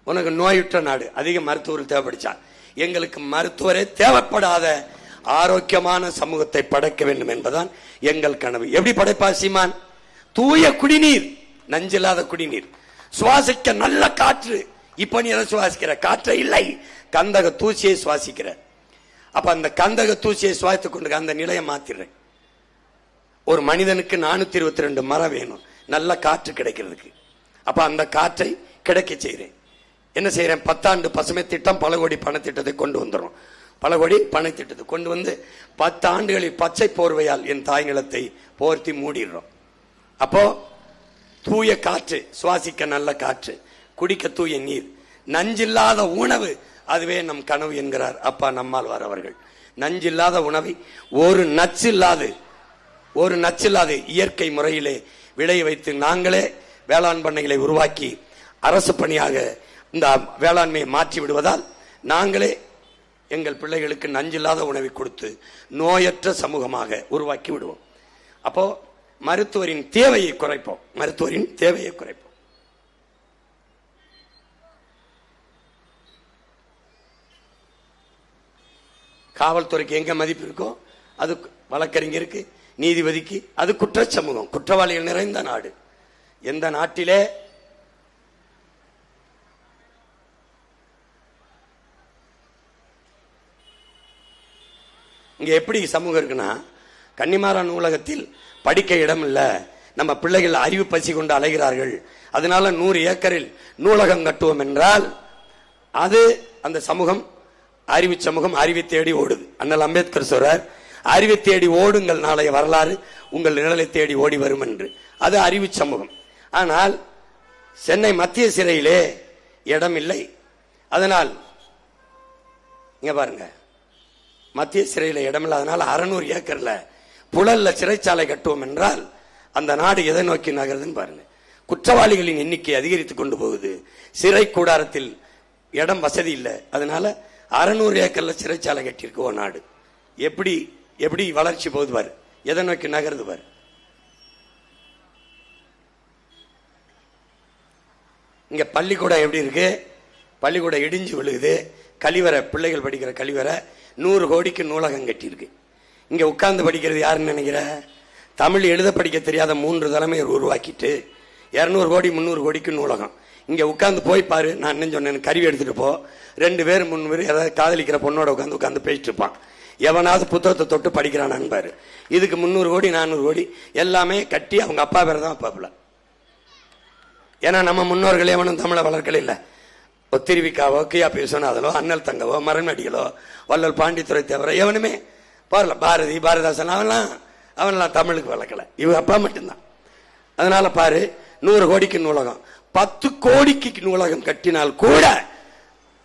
உனக்கு நோயுற்ற நாடு, அதிக மருத்துவர்கள் தேவைப்படுச்சா? எங்களுக்கு மருத்துவரே தேவைப்படாத ஆரோக்கியமான சமூகத்தை படைக்க வேண்டும் என்பதுதான் எங்கள் கனவு. எப்படி படைப்பா சீமான்? தூய குடிநீர், நஞ்சில்லாத குடிநீர், சுவாசிக்க நல்ல காற்று. இப்ப நீ எதை சுவாசிக்கிற? காற்றை இல்லை, கந்தக தூசியை சுவாசிக்கிற. அப்ப அந்த கந்தக தூசியை சுவாசித்துக் கொண்டு அந்த நிலையை மாத்திடுறேன். ஒரு மனிதனுக்கு 422 மரம் வேணும் நல்ல காற்று கிடைக்கிறதுக்கு. அப்ப அந்த காற்றை கிடைக்க செய்கிறேன். என்ன செய்யறேன்? 10 ஆண்டு பசுமை திட்டம், பல கோடி பணத்திட்டத்தை கொண்டு வந்துடும். பல கோடி பணத்திட்டத்தை கொண்டு வந்து 10 ஆண்டுகளில் பச்சை போர்வையால் என் தாய் நிலத்தை போர்த்தி மூடிடுறோம். அப்போ தூய காற்று, சுவாசிக்க நல்ல காற்று, குடிக்க தூய நீர், நஞ்சில்லாத உணவு, அதுவே நம் கனவு என்கிறார் அப்பா நம்மாழ்வார் அவர்கள். நஞ்சில்லாத உணவை ஒரு நச்சில்லாது இயற்கை முறையிலே விளைய வைத்து நாங்களே வேளாண் பண்ணைகளை உருவாக்கி அரசு பணியாக இந்த வேளாண்மையை மாற்றி விடுவதால் நாங்களே எங்கள் பிள்ளைகளுக்கு நஞ்சில்லாத உணவை கொடுத்து நோயற்ற சமூகமாக உருவாக்கி விடுவோம். அப்போ மருத்துவரின் தேவையை குறைப்போம், மருத்துவரின் தேவையை குறைப்போம். காவல்துறைக்கு எங்க மதிப்பு இருக்கோ அது வழக்கறிஞருக்கு, நீதிபதிக்கு, அது குற்ற சமூகம், குற்றவாளிகள் நிறைந்த நாடு. எந்த நாட்டிலே இங்க எப்படி சமூகம் இருக்குன்னா, கன்னிமாரா நூலகத்தில் படிக்க இடம் இல்ல, நம்ம பிள்ளைகள் அறிவு பசி கொண்டு அலைகிறார்கள், அதனால 100 ஏக்கரில் நூலகம் கட்டுவோம் என்றால் அது அந்த சமூகம் அறிவு சமூகம், அறிவை தேடி ஓடுது. அண்ணல் அம்பேத்கர் சொல்றார், அறிவை தேடி ஓடுங்கள், நாளைய வரலாறு உங்கள் நிழலை தேடி ஓடி வரும் என்று. அது அறிவு சமூகம். ஆனால் சென்னை மத்திய சிறையிலே இடம் இல்லை. அதனால் இங்க பாருங்க, மத்திய சிறையில இடமில்லாதனால 600 ஏக்கர்ல புழல்ல சிறைச்சாலை கட்டுவோம் என்றால் அந்த நாடு எதை நோக்கி நகருதுன்னு பாருங்க. குற்றவாளிகளின் எண்ணிக்கை அதிகரித்துக் கொண்டு போகுது, சிறை கூடாரத்தில் இடம் வசதி இல்லை, அதனால 600 ஏக்கர்ல சிறைச்சாலை கட்டியிருக்கு ஒரு நாடு. எப்படி எப்படி வளர்ச்சி போகுது பாரு, எதை நோக்கி நகருது பாரு. இங்க பள்ளிக்கூடம் எப்படி இருக்கு? பள்ளிக்கூடம் இடிஞ்சு விழுகுது, கழிவறை, பிள்ளைகள் படிக்கிற கழிவறை 100 கோடிக்கு நூலகம் கட்டியிருக்கு. இங்க உட்கார்ந்து படிக்கிறது யாருன்னு நினைக்கிற? தமிழ் எழுத படிக்க தெரியாத 3 தலைமையர் உருவாக்கிட்டு 200 கோடி 300 கோடிக்கு நூலகம். இங்க உட்கார்ந்து போய் பாரு, நான் என்ன சொன்னேன், கருவி எடுத்துட்டு போ, 2 பேர் 3 பேர் ஏதாவது காதலிக்கிற பொண்ணோட உட்காந்து பேசிட்டு இருப்பான், எவனாவது புத்தகத்தை தொட்டு படிக்கிறான் பாரு. இதுக்கு 300 கோடி 400 கோடி எல்லாமே கட்டி அவங்க அப்பா பேர் தான் அப்பாப்புல. ஏன்னா நம்ம முன்னோர்கள் எவனும் தமிழை வளர்க்கல இல்ல. திருவிக்காவோ, கியா பேசுனாதலோ, அண்ணல் தங்கவோ, மரநடிகளோ, வள்ளல் பாண்டித்துறை தவிர எவனுமே பாருல, பாரதி, பாரதிதாசன் அவன்லாம் தமிழுக்கு வளர்க்கல, இவ அப்பா மட்டும்தான். அதனால பாரு, 100 கோடிக்கு நூலகம், 10 கோடிக்கு நூலகம் கட்டினால் கூட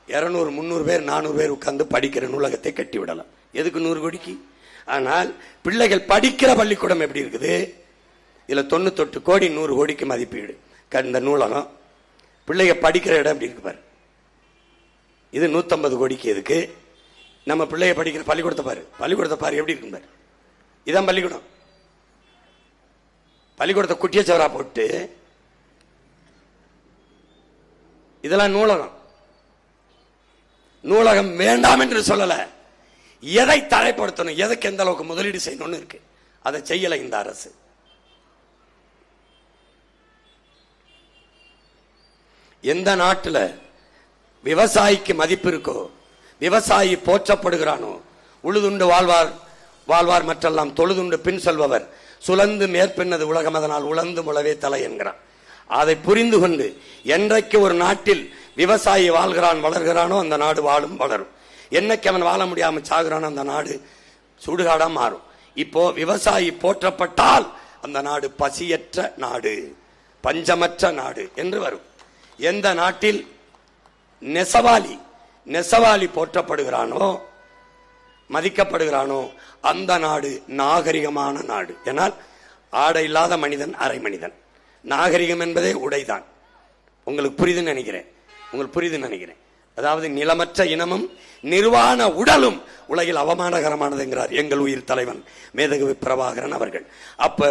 200 300 பேர் 400 பேர் உட்கார்ந்து படிக்கிற நூலகத்தை கட்டி விடலாம். எதுக்கு 100 கோடிக்கு? ஆனால் பிள்ளைகள் படிக்கிற பள்ளிக்கூடம் எப்படி இருக்குது? இதுல 98 கோடி 100 கோடிக்கு மதிப்பீடு. இந்த நூலகம் பிள்ளைகள் படிக்கிற இடம் எப்படி இருக்கு பாரு. இது 150 கோடிக்கு. எதுக்கு? நம்ம பிள்ளைய படிக்கிற பள்ளிக்கூடத்தை பாரு, பள்ளிக்கூடத்தை பாரு எப்படி இருக்கு பாரு. இதான் பள்ளிக்கூடம். பள்ளிக்கூடத்தை குட்டிய சவரா போட்டு இதெல்லாம் நூலகம். நூலகம் வேண்டாம் என்று சொல்லல, எதை தடைப்படுத்தணும், எதுக்கு எந்த அளவுக்கு முதலீடு செய்யணும்னு இருக்கு, அதை செய்யல இந்த அரசு. எந்த நாட்டுல விவசாயிக்கு மதிப்பு இருக்கோ, விவசாயி போற்றப்படுகிறானோ, உழுதுண்டு வாழ்வார் மற்றெல்லாம் தொழுதுண்டு பின் செல்பவர், சுழந்து மேற்பின்னது உலகம், அதனால் உழந்து முளவே தலை என்கிறான். அதை புரிந்து கொண்டு என்றைக்கு ஒரு நாட்டில் விவசாயி வாழ்கிறான் வளர்கிறானோ அந்த நாடு வாழும் வளரும். என்னைக்கு அவன் வாழ முடியாம சாகுறானோ அந்த நாடு சுடுகாடா மாறும். இப்போ விவசாயி போற்றப்பட்டால் அந்த நாடு பசியற்ற நாடு, பஞ்சமற்ற நாடு என்று வரும். எந்த நாட்டில் நெசவாளி போற்றப்படுகிறானோ மதிக்கப்படுகிறானோ அந்த நாடு நாகரிகமான நாடு. ஏனால் ஆடை இல்லாத மனிதன் அரை மனிதன். நாகரிகம் என்பதே உடைதான். உங்களுக்கு புரியுதுன்னு நினைக்கிறேன். அதாவது நிலமற்ற இனமும் நிர்வாண உடலும் உலகில் அவமானகரமானது என்கிறார் எங்கள் உயிர் தலைவன் மேதகு பிரபாகரன் அவர்கள். அப்ப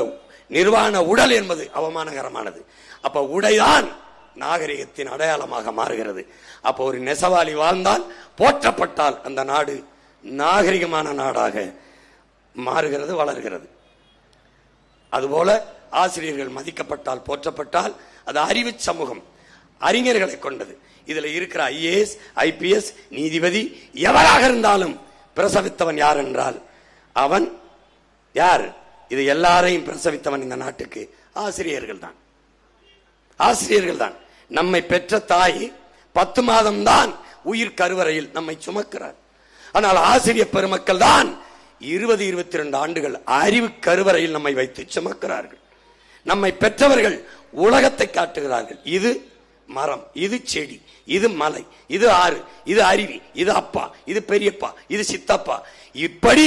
நிர்வாண உடல் என்பது அவமானகரமானது. அப்ப உடைதான் நாகரிகத்தின் அடையாளமாக மாறுகிறது. அப்ப ஒரு நெசவாளி வாழ்ந்தால் போற்றப்பட்டால் அந்த நாடு நாகரிகமான நாடாக மாறுகிறது, வளர்கிறது. அதுபோல ஆசிரியர்கள் மதிக்கப்பட்டால் போற்றப்பட்டால் அது அறிவு சமூகம், அறிஞர்களை கொண்டது. இதுல இருக்கிற IAS IPS நீதிபதி எவராக இருந்தாலும் பிரசவித்தவன் யார் என்றால் அவன் யார்? இது எல்லாரையும் பிரசவித்தவன் இந்த நாட்டுக்கு ஆசிரியர்கள் தான். நம்மை பெற்ற தாய் 10 மாதம் தான் உயிர் கருவறையில் நம்மை சுமக்கிறார். ஆனால் ஆசிரியர் பெருமக்கள் தான் 20-22 ஆண்டுகள் அறிவு கருவறையில் நம்மை வைத்து சுமக்கிறார்கள். நம்மை பெற்றவர்கள் உலகத்தை காட்டுகிறார்கள். இது மரம், இது செடி, இது மலை, இது ஆறு, இது அருவி, இது அப்பா, இது பெரியப்பா, இது சித்தப்பா, இப்படி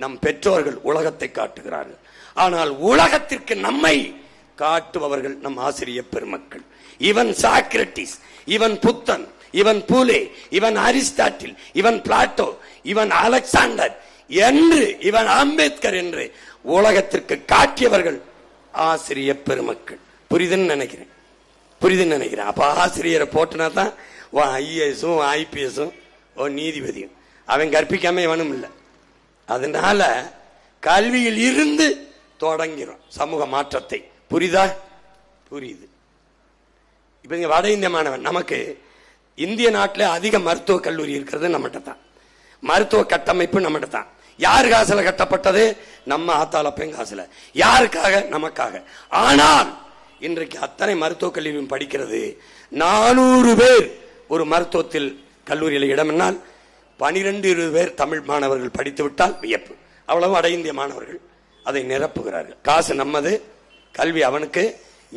நம் பெற்றோர்கள் உலகத்தை காட்டுகிறார்கள். ஆனால் உலகத்திற்கு நம்மை காட்டுபவர்கள் நம் ஆசிரியர் பெருமக்கள். இவன் சாக்ரட்டிஸ், இவன் புத்தன், இவன் பூலே, இவன் அரிஸ்டாட்டில், இவன் பிளாட்டோ, இவன் அலெக்சாண்டர் என்று, இவன் அம்பேத்கர் என்று உலகத்திற்கு காட்டியவர்கள் ஆசிரியர் பெருமக்கள். புரிதுன்னு நினைக்கிறேன். அப்ப ஆசிரியரை போட்டுனா தான் IASும் IPSும் நீதிபதியும் அவன் கற்பிக்காம இவனும் இல்லை. அதனால கல்வியில் இருந்து தொடங்கிறோம் சமூக மாற்றத்தை. புரியுது. இப்ப வட இந்திய மாணவன், நமக்கு இந்திய நாட்டில் அதிக மருத்துவக் கல்லூரி இருக்கிறது நம்மகிட்ட தான். மருத்துவ கட்டமைப்பு நம்மகிட்ட தான். யாரு காசுல கட்டப்பட்டது? நம்ம ஆத்தாளப்பையும் காசுல. யாருக்காக? நமக்காக. ஆனால் இன்றைக்கு அத்தனை மருத்துவக் கல்லூரியும் படிக்கிறது 400 பேர் ஒரு மருத்துவத்தில் கல்லூரியில் இடமென்னால் 12-20 பேர் தமிழ் மாணவர்கள் படித்து விட்டால் வியப்பு. அவ்வளவு வட இந்திய மாணவர்கள் அதை நிரப்புகிறார்கள். காசு நம்மது, கல்வி அவனுக்கு.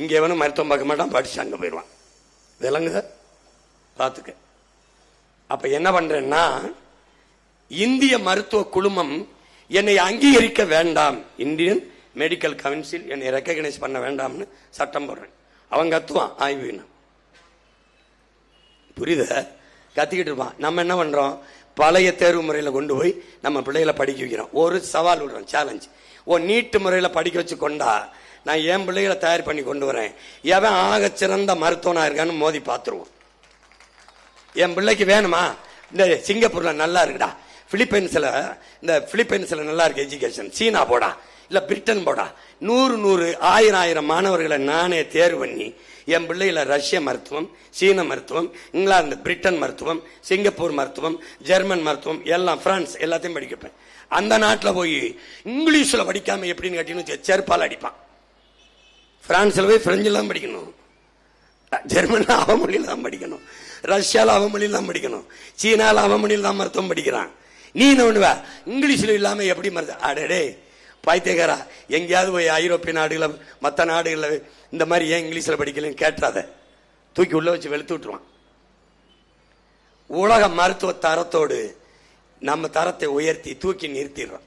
இங்கே எவனும் மருத்துவம் பார்க்க மாட்டான், படிச்சு அங்க போயிடுவான். விளங்குத பார்த்துக்க. அப்ப என்ன பண்றேன்னா, இந்திய மருத்துவ குழுமம் என்னை அங்கீகரிக்க வேண்டாம், இந்தியன் மெடிக்கல் கவுன்சில் என்னை ரெக்கக்னைஸ் பண்ண வேண்டாம்னு சட்டம் போடுறேன். அவன் கத்துவான் ஆய்வு. புரியுத? கத்திக்கிட்டு இருப்பான். நம்ம என்ன பண்றோம்? பழைய தேர்வு முறையில் கொண்டு போய் நம்ம பிள்ளைகளை படிக்க வைக்கிறோம். ஒரு சவால் விடுறோம், சேலஞ்ச். நீட்டு முறையில் படிக்க வச்சு கொண்டா நான் என் பிள்ளைகளை தயார் பண்ணி கொண்டு வரேன். எவன் ஆக சிறந்த மருத்துவனா இருக்கான்னு மோதி பார்த்துருவோம். என் பிள்ளைக்கு வேணுமா? இந்த சிங்கப்பூர்ல நல்லா இருக்குடா, பிலிப்பைன்ஸ்ல நல்லா இருக்கு எஜுகேஷன், சீனா போடா, இல்ல பிரிட்டன் போடா, 100 1000 மாணவர்களை நானே தேர்வு பண்ணி என் பிள்ளைகளை ரஷ்ய மருத்துவம், சீன மருத்துவம், இங்கிலாந்து பிரிட்டன் மருத்துவம், சிங்கப்பூர் மருத்துவம், ஜெர்மன் மருத்துவம், எல்லாம் பிரான்ஸ் எல்லாத்தையும் படிக்கப்பேன். அந்த நாட்டில் போய் இங்கிலீஷ்ல படிக்காம எப்படின்னு கேட்டீங்கன்னு செருப்பால் அடிப்பான். பிரான்ஸ்ல போய் பிரெஞ்சில் தான் படிக்கணும், ஜெர்மன்ல அவன் மொழியில் தான் படிக்கணும், ரஷ்யால அவன் மொழியில் தான் படிக்கணும், சீனால அவன் மொழியில் தான் மருத்துவம் படிக்கிறான். நீ என்ன பண்ணுவ? இங்கிலீஷ்ல இல்லாம எப்படி மருத்துவம்? அடடே பாய்த்தேகாரா, எங்கேயாவது போய் ஐரோப்பிய நாடுகள மற்ற நாடுகளில் இந்த மாதிரி ஏன் இங்கிலீஷ்ல படிக்கலன்னு கேட்டாத, தூக்கி உள்ள வச்சு வெளுத்து விட்டுருவான். உலக மருத்துவ தரத்தோடு நம்ம தரத்தை உயர்த்தி தூக்கி நிறுத்திடுறோம்.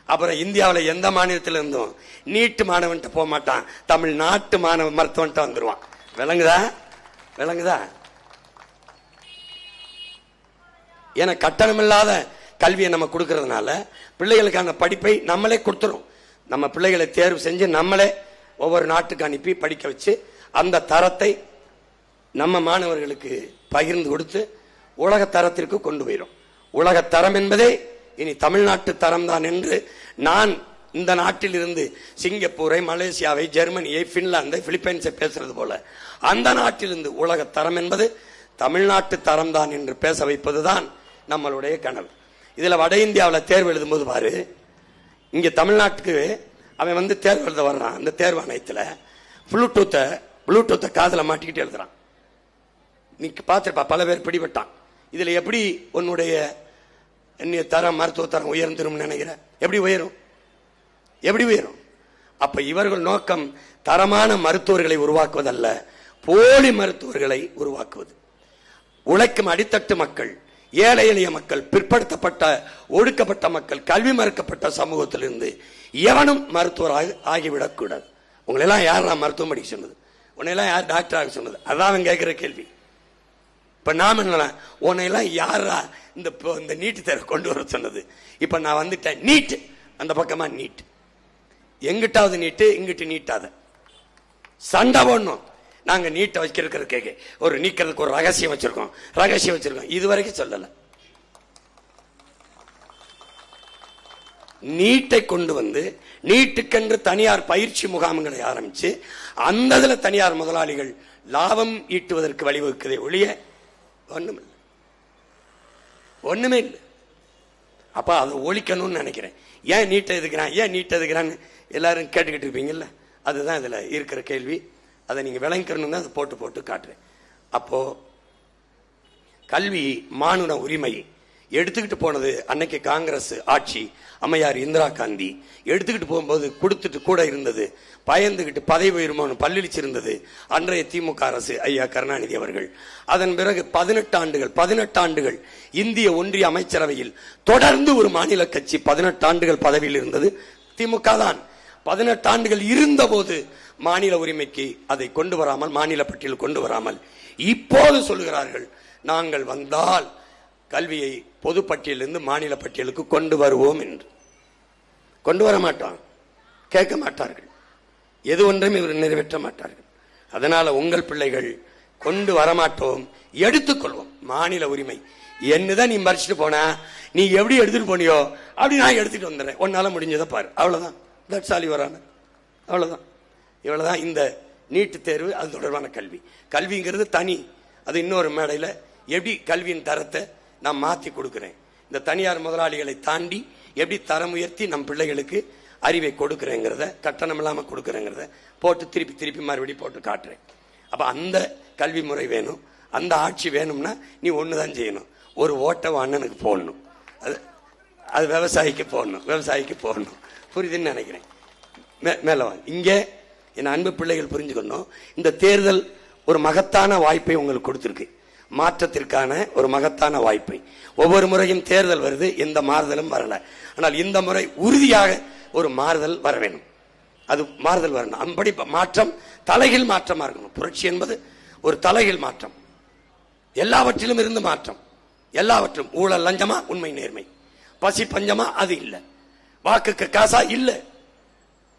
அப்புறம் இந்தியாவில் எந்த மாநிலத்தில் இருந்தும் நீட்டு மாணவன்ட்ட போக மாட்டான், தமிழ்நாட்டு மாணவ மருத்துவன்ட்ட வந்துருவான். விளங்குதா? ஏன்னா கட்டணமில்லாத கல்வியை நம்ம கொடுக்கறதுனால பிள்ளைகளுக்கான படிப்பை நம்மளே கொடுத்துரும். நம்ம பிள்ளைகளை தேர்வு செஞ்சு நம்மளே ஒவ்வொரு நாட்டுக்கு அனுப்பி படிக்க வச்சு அந்த தரத்தை நம்ம மாணவர்களுக்கு பகிர்ந்து கொடுத்து உலக தரத்திற்கு கொண்டு போயிடும். உலக தரம் என்பதே இனி தமிழ்நாட்டு தரம் தான் என்று நான் இந்த நாட்டில் இருந்து சிங்கப்பூரை, மலேசியாவை, ஜெர்மனியை, பின்லாந்தை, பிலிப்பைன்ஸை பேசுறது போல அந்த நாட்டிலிருந்து உலக தரம் என்பது தமிழ்நாட்டு தரம் தான் என்று பேச வைப்பதுதான் நம்மளுடைய கனவு. இதுல வட இந்தியாவில் தேர்வு எழுதும் போது பாரு, இங்க தமிழ்நாட்டுக்கு அவன் தேர்வு எழுத வர்றான். அந்த தேர்வு ஆணையத்தில் ப்ளூடூத்தை ப்ளூடூத்தை காதுல மாட்டிக்கிட்டு எழுதுறான். நீ பார்த்துருப்பா, பல பேர் பிடிபட்டான். இதுல எப்படி உன்னுடைய தரம், மருத்துவ தரம் உயர்ந்துரும் நினைக்கிற? எப்படி உயரும்? எப்படி உயரும்? அப்ப இவர்கள் நோக்கம் தரமான மருத்துவர்களை உருவாக்குவதல்ல, போலி மருத்துவர்களை உருவாக்குவது. உழைக்கும் அடித்தட்டு மக்கள், ஏழை எளிய மக்கள், பிற்படுத்தப்பட்ட ஒடுக்கப்பட்ட மக்கள், கல்வி மறுக்கப்பட்ட சமூகத்திலிருந்து எவனும் மருத்துவர் ஆகிவிடக் கூடாது. உங்களெல்லாம் யார் நான் மருத்துவம் படிக்க சொன்னது? உன்னையெல்லாம் யார் டாக்டர் ஆக சொன்னது? அதான் அவன் கேட்கிற கேள்வி. இப்ப நாம என்ன, உன்னையெல்லாம் யாரா இந்த நீட்டு தேர்வு கொண்டு வர சொன்னது? இப்ப நான் வந்துட்டேன், நீட் அந்த பக்கமா நீட், எங்கிட்டாவது நீட்டு இங்கிட்டு நீட்டாத சண்டை போடணும். நாங்க நீட்டை வைக்கிறதுக்கு ஒரு நீக்கிறதுக்கு ஒரு ரகசியம் வச்சிருக்கோம். இதுவரைக்கும் சொல்லல. நீட்டை கொண்டு வந்து நீட்டுக்கென்று தனியார் பயிற்சி முகாம்களை ஆரம்பிச்சு அந்த தனியார் முதலாளிகள் லாபம் ஈட்டுவதற்கு வழிவகுக்குதே ஒழிய ஒண்ணுமே இல்லை. அப்ப அதை ஒழிக்கணும்னு நினைக்கிறேன். ஏன் நீட்டை எதுக்குறான்னு எல்லாரும் கேட்டுக்கிட்டு இருப்பீங்கல்ல, அதுதான் இதுல இருக்கிற கேள்வி. அதை நீங்க விளங்கிக்கணும் தான் அதை போட்டு காட்டுறேன். அப்போ கல்வி மானுட உரிமை எடுத்துக்கிட்டு போனது அன்னைக்கு காங்கிரஸ் ஆட்சி, அம்மையார் இந்திரா காந்தி எடுத்துக்கிட்டு போகும்போது கொடுத்துட்டு கூட இருந்தது, பயந்துகிட்டு பதவி உயர்மோன்னு பல்லிழிச்சிருந்தது அன்றைய திமுக அரசு, ஐயா கருணாநிதி அவர்கள். அதன் பிறகு 18 ஆண்டுகள் இந்திய ஒன்றிய அமைச்சரவையில் தொடர்ந்து ஒரு மாநில கட்சி 18 ஆண்டுகள் பதவியில் இருந்தது திமுக தான். 18 ஆண்டுகள் இருந்த போது மாநில உரிமைக்கு அதை கொண்டு வராமல், மாநில பட்டியல் கொண்டு வராமல் இப்போது சொல்லுகிறார்கள், நாங்கள் வந்தால் கல்வியை பொது பட்டியலிருந்து மாநில பட்டியலுக்கு கொண்டு வருவோம் என்று. கொண்டு வர மாட்டோம், கேட்க மாட்டார்கள், எது ஒன்றும் இவர் நிறைவேற்ற மாட்டார்கள். அதனால உங்கள் பிள்ளைகள் கொண்டு வரமாட்டோம், எடுத்துக்கொள்வோம் மாநில உரிமை. என்னதான் நீ மறைச்சிட்டு போனா, நீ எப்படி எடுத்துட்டு போனியோ அப்படி நான் எடுத்துட்டு வந்துடுறேன், உன்னால முடிஞ்சதை பாரு, அவ்வளவுதான். That's all your honour. அவ்வளவுதான். இவ்வளவுதான் இந்த நீட்டு தேர்வு, அது தொடர்பான கல்வி. கல்விங்கிறது தனி, அது இன்னொரு மேடையில் எப்படி கல்வியின் தரத்தை நான் மாற்றி கொடுக்கிறேன், இந்த தனியார் முதலாளிகளை தாண்டி எப்படி தரம் உயர்த்தி நம் பிள்ளைகளுக்கு அறிவை கொடுக்கிறேங்கிறத, கட்டணம் இல்லாமல் கொடுக்கிறேங்கிறத போட்டு திருப்பி மறுபடியும் போட்டு காட்டுறேன். அப்ப அந்த கல்வி முறை வேணும், அந்த ஆட்சி வேணும்னா நீ ஒண்ணுதான் செய்யணும், ஒரு ஓட்ட அண்ணனுக்கு போடணும், அது விவசாயிக்கு போடணும். புரியுதுன்னு நினைக்கிறேன். மேல இங்கே என் அன்பு பிள்ளைகள் புரிஞ்சுக்கணும், இந்த தேர்தல் ஒரு மகத்தான வாய்ப்பை உங்களுக்கு கொடுத்திருக்கு, மாற்றத்திற்கான ஒரு மகத்தான வாய்ப்பை. ஒவ்வொரு முறையும் தேர்தல் வருது, எந்த மாறுதலும் வரல. ஆனால் இந்த முறை உறுதியாக ஒரு மாறுதல் வர வேணும், அது மாறுதல் வரணும். அப்படி மாற்றம் தலைகீழ் மாற்றமா இருக்கணும். புரட்சி என்பது ஒரு தலைகீழ் மாற்றம், எல்லாவற்றிலும் இருந்து மாற்றம். எல்லாவற்றும் ஊழல் லஞ்சமா, உண்மை நேர்மை, பசி பஞ்சமா, அது இல்லை. வாக்குக்கு காசா இல்ல,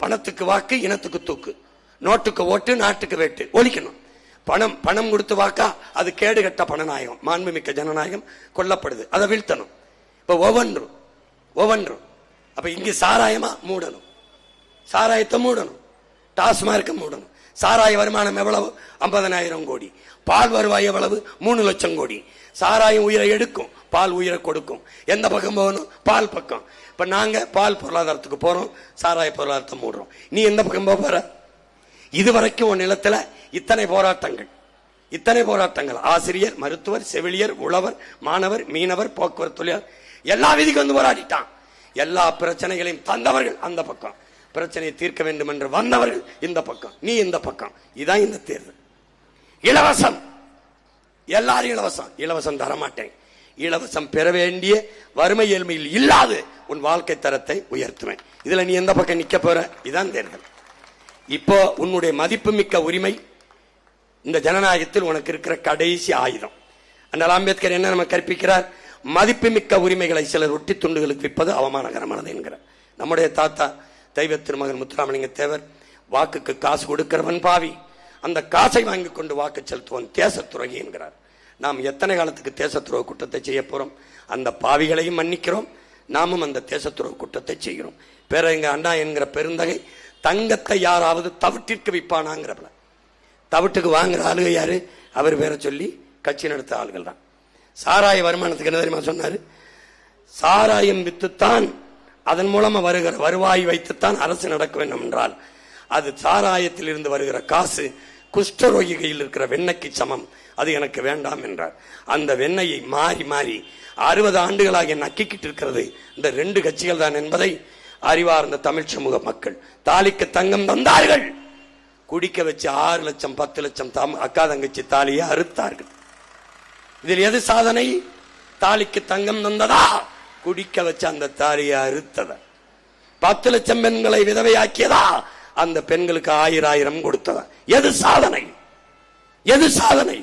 பணத்துக்கு வாக்கு, இனத்துக்கு தூக்கு, நோட்டுக்கு ஓட்டு, நாட்டுக்கு வேட்டு ஒழிக்கணும். பணம் கொடுத்து வாக்கா, அது கேடு கட்ட பணநாயகம், மாண்புமிக்க ஜனநாயகம் கொல்லப்படுது, அதை வீழ்த்தணும். இப்ப ஒவ்வொன்றும் அப்ப இங்க சாராயமா மூடணும், சாராயத்தை மூடணும், டாஸ்மார்க்க மூடணும். சாராய வருமானம் எவ்வளவு? 50,000 கோடி. பால் வருவாய் எவ்வளவு? 3 லட்சம் கோடி. சாராயம் உயிரை எடுக்கும், பால் உயிரை கொடுக்கும். எந்த பக்கம் போகணும்? பால் பக்கம். இப்ப நாங்க பால் பொருளாதாரத்துக்கு போறோம், சாராய பொருளாதாரத்தை மூடுறோம். நீ எந்த பக்கம் போற? இதுவரைக்கும் உன் நிலத்துல இத்தனை போராட்டங்கள், ஆசிரியர், மருத்துவர், செவிலியர், உழவர், மாணவர், மீனவர், போக்குவரத்து தொழிலாளர் எல்லா விதிக்கு வந்து போராடிட்டான். எல்லா பிரச்சனைகளையும் தந்தவர்கள் அந்த பக்கம், பிரச்சனையை தீர்க்க வேண்டும் என்று வந்தவர்கள் இந்த பக்கம், நீ இந்த பக்கம். இதான் இந்த தேர்தல். இலவசம், எல்லாரும் இலவசம் தரமாட்டேன். இலவசம் பெற வேண்டிய வறுமை ஏழ்மையில் இல்லாது உன் வாழ்க்கை தரத்தை உயர்த்துவேன். இதுல நீ எந்த பக்கம் நிக்க போற? இதான் தேர்தல். இப்போ உன்னுடைய மதிப்புமிக்க உரிமை இந்த ஜனநாயகத்தில் உனக்கு இருக்கிற கடைசி ஆயுதம். அண்ணல் அம்பேத்கர் என்ன நம்ம கற்பிக்கிறார்? மதிப்புமிக்க உரிமைகளை சிலர் ஒட்டி துண்டுகளுக்கு விற்பது அவமானகரமானது என்கிறார். நம்முடைய தாத்தா தெய்வ திருமகன் முத்துராமலிங்க தேவர், வாக்குக்கு காசு கொடுக்கிறவன் பாவி, அந்த காசை வாங்கி கொண்டு வாக்கு செலுத்துவன் தேச துரோகி என்கிறார். நாம் எத்தனை காலத்துக்கு தேச துரோக குற்றத்தை செய்ய போறோம்? அந்த பாவிகளையும் மன்னிக்கிறோம், நாமும் அந்த தேச துரோக குற்றத்தை செய்கிறோம். பேரறிஞர் அண்ணா என்கிற பெருந்தகை தங்கத்தை யாராவது தவிட்டிற்கு விற்பானாங்கிறப்ப, தவிட்டுக்கு வாங்குற ஆளுக யாரு? அவர் பேரை சொல்லி கட்சி நடத்த ஆளுகள் தான். சாராய வருமானத்துக்கு என்ன தெரியுமா சொன்னாரு? சாராயம் வித்துத்தான், அதன் மூலமா வருகிற வருவாய் வைத்துத்தான் அரசு நடக்க வேண்டும் என்றால், அது சாராயத்தில் இருந்து வருகிற காசு குஷ்டரோகி கையில் இருக்கிற வெண்ணெய்க்கு சமம், அது எனக்கு வேண்டாம் என்றார். அந்த வெண்ணெயை மாறி மாறி 60 ஆண்டுகளாக நக்கிக்கிட்டு இருக்கிறது இந்த 2 கட்சிகள் தான் என்பதை அறிவார்ந்த தமிழ் சமூக மக்கள். தாலிக்கு தங்கம் தந்தார்கள், குடிக்க வச்சு 6 லட்சம் 10 லட்சம் அக்கா தங்கச்சி தாலியை அறுத்தார்கள். இதில் எது சாதனை? தாலிக்கு தங்கம் தந்ததா, குடிக்க வச்ச அந்த தாலியை அறுத்தத? 10 லட்சம் பெண்களை விதவையாக்கியதா, அந்த பெண்களுக்கு 1000 கொடுத்ததா? எது சாதனை? எது சாதனை?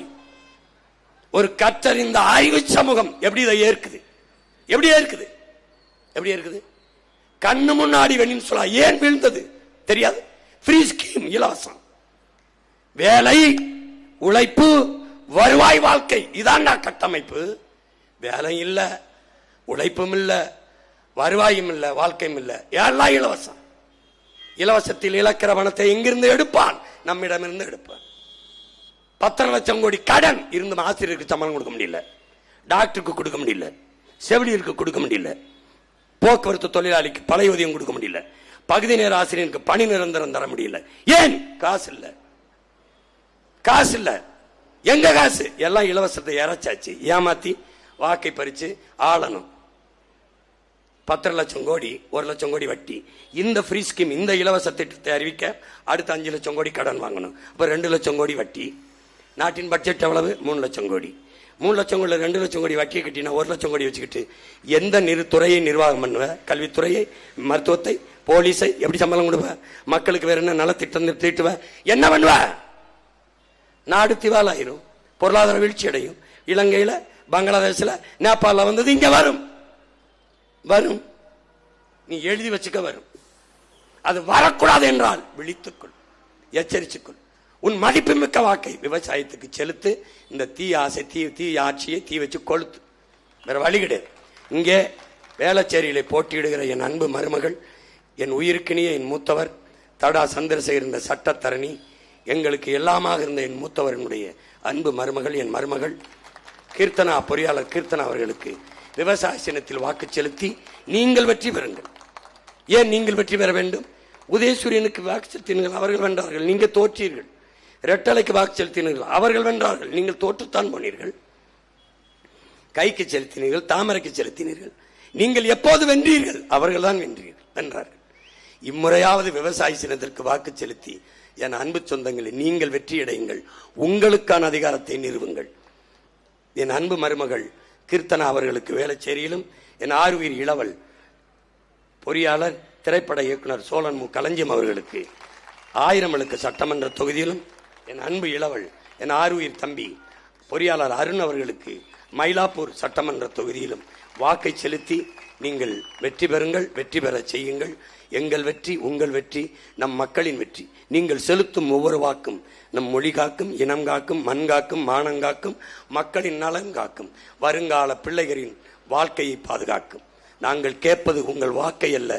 ஒரு கற்றறிந்த அறிவு சமூகம் எப்படி இதை ஏற்குது? எப்படி ஏற்குது? எப்படி ஏற்குது? கண்ணு முன்னாடி வேணும்னு சொல்ல ஏன் வீழ்ந்தது தெரியாது. ஃப்ரீ ஸ்கீம், இலவசம் வேலை, உழைப்பு, வருவாய், வாழ்க்கை, இதான் கட்டமைப்பு. வேலை இல்ல, உழைப்பும் இல்ல, வருவாயும் இல்ல, வாழ்க்கையும் இல்ல, எல்லாம் இலவசம். இலவசத்தில் இழக்கிற பணத்தை எங்கிருந்து எடுப்பான்? நம்மிடமிருந்து எடுப்பான். 10 லட்சம் கோடி கடன் இருந்து ஆசிரியருக்கு சம்பளம் கொடுக்க முடியல, டாக்டருக்கு கொடுக்க முடியல, செவிலியருக்கு கொடுக்க முடியல, போக்குவரத்து தொழிலாளிக்கு பழைய ஊதியம் கொடுக்க முடியல, பகுதி நேர ஆசிரியருக்கு பணி நிரந்தரம் தர முடியல. ஏன்? காசு இல்ல. காசு இல்ல. எங்க காசு? எல்லாம் இலவசத்தை இறைச்சாச்சு, ஏமாத்தி வாக்கை பறிச்சு ஆளணும். 10 லட்சம் கோடி, 1 லட்சம் கோடி வட்டி. இந்த ஃப்ரீ ஸ்கீம், இந்த இலவச திட்டத்தை அறிவிக்க அடுத்த 5 லட்சம் கோடி கடன் வாங்கணும். அப்ப 2 லட்சம் கோடி வட்டி. நாட்டின் பட்ஜெட் எவ்வளவு? 3 லட்சம் கோடி. 3 லட்சம் கோடி 2 லட்சம் கோடி வட்டியை கட்டினா 1 லட்சம் கோடி வச்சுக்கிட்டு எந்த துறையை நிர்வாகம் பண்ணுவ? கல்வித்துறையை, மருத்துவத்தை, போலீஸை எப்படி சம்பளம் கொடுப்ப? மக்களுக்கு வேற என்ன நலத்திட்டம் தீட்டுவ? என்ன பண்ணுவ? நாடு திவாலாயிரும், பொருளாதார வீழ்ச்சி அடையும். இலங்கையில, பங்களாதேஷ்ல, நேபாள வந்தது இங்க வரும். வரும், நீ எழுதி வச்சுக்க வரும். அது வரக்கூடாது என்றால் விழித்துக்கொள், எச்சரிச்சுக்கொள். உன் மதிப்புமிக்க வாக்கை விவசாயத்துக்கு செலுத்து. இந்த தீ ஆசை, தீ ஆட்சியை தீ வச்சு கொளுத்து. வேற வழி கிடையாது. இங்கே வேளச்சேரியிலே போட்டியிடுகிற என் அன்பு மருமகள், என் உயிருக்கினிய என் மூத்தவர் தடா சந்திரசேகர், இந்த சட்டத்தரணி, எங்களுக்கு எல்லாமாக இருந்த என் மூத்தவர்களுடைய அன்பு மருமகள், என் மருமகள் கீர்த்தனா, பொறியாளர் கீர்த்தனா அவர்களுக்கு விவசாய சின்னத்தில் வாக்கு செலுத்தி நீங்கள் வெற்றி பெறுங்கள். ஏன் நீங்கள் வெற்றி பெற வேண்டும்? உதயசூரியனுக்கு வாக்கு செலுத்தினீர்கள், அவர்கள் வென்றார்கள், நீங்கள் தோற்றீர்கள். ரெட்டலைக்கு வாக்கு செலுத்தினீர்கள், அவர்கள் வென்றார்கள், நீங்கள் தோற்றுத்தான் போனீர்கள். கைக்கு செலுத்தினீர்கள், தாமரைக்கு செலுத்தினீர்கள், நீங்கள் எப்போது வென்றீர்கள்? அவர்கள் தான் வென்றார்கள். இம்முறையாவது விவசாய சின்னத்திற்கு வாக்கு செலுத்தி என் அன்பு சொந்தங்களை நீங்கள் வெற்றியடையுங்கள், உங்களுக்கான அதிகாரத்தை நிறுவுங்கள். என் அன்பு மருமகள் கீர்த்தனா அவர்களுக்கு வேளச்சேரியிலும், என் ஆறுயிர் இளவல் பொறியாளர் திரைப்பட இயக்குனர் சோழன் மு களஞ்சியம் அவர்களுக்கு ஆயிரமலுக்கு சட்டமன்ற தொகுதியிலும், என் அன்பு இளவல் என் ஆறுயிர் தம்பி பொறியாளர் அருண் அவர்களுக்கு மயிலாப்பூர் சட்டமன்ற தொகுதியிலும் வாக்கை செலுத்தி நீங்கள் வெற்றி பெறுங்கள், வெற்றி பெற செய்யுங்கள். எங்கள் வெற்றி உங்கள் வெற்றி, நம் மக்களின் வெற்றி. நீங்கள் செலுத்தும் ஒவ்வொரு வாக்கும் நம் மொழி காக்கும், இனம் காக்கும், மண் காக்கும், மானம் காக்கும், மக்களின் நலன் காக்கும், வருங்கால பிள்ளைகளின் வாழ்க்கையை பாதுகாக்கும். நாங்கள் கேட்பது உங்கள் வாக்கை அல்ல,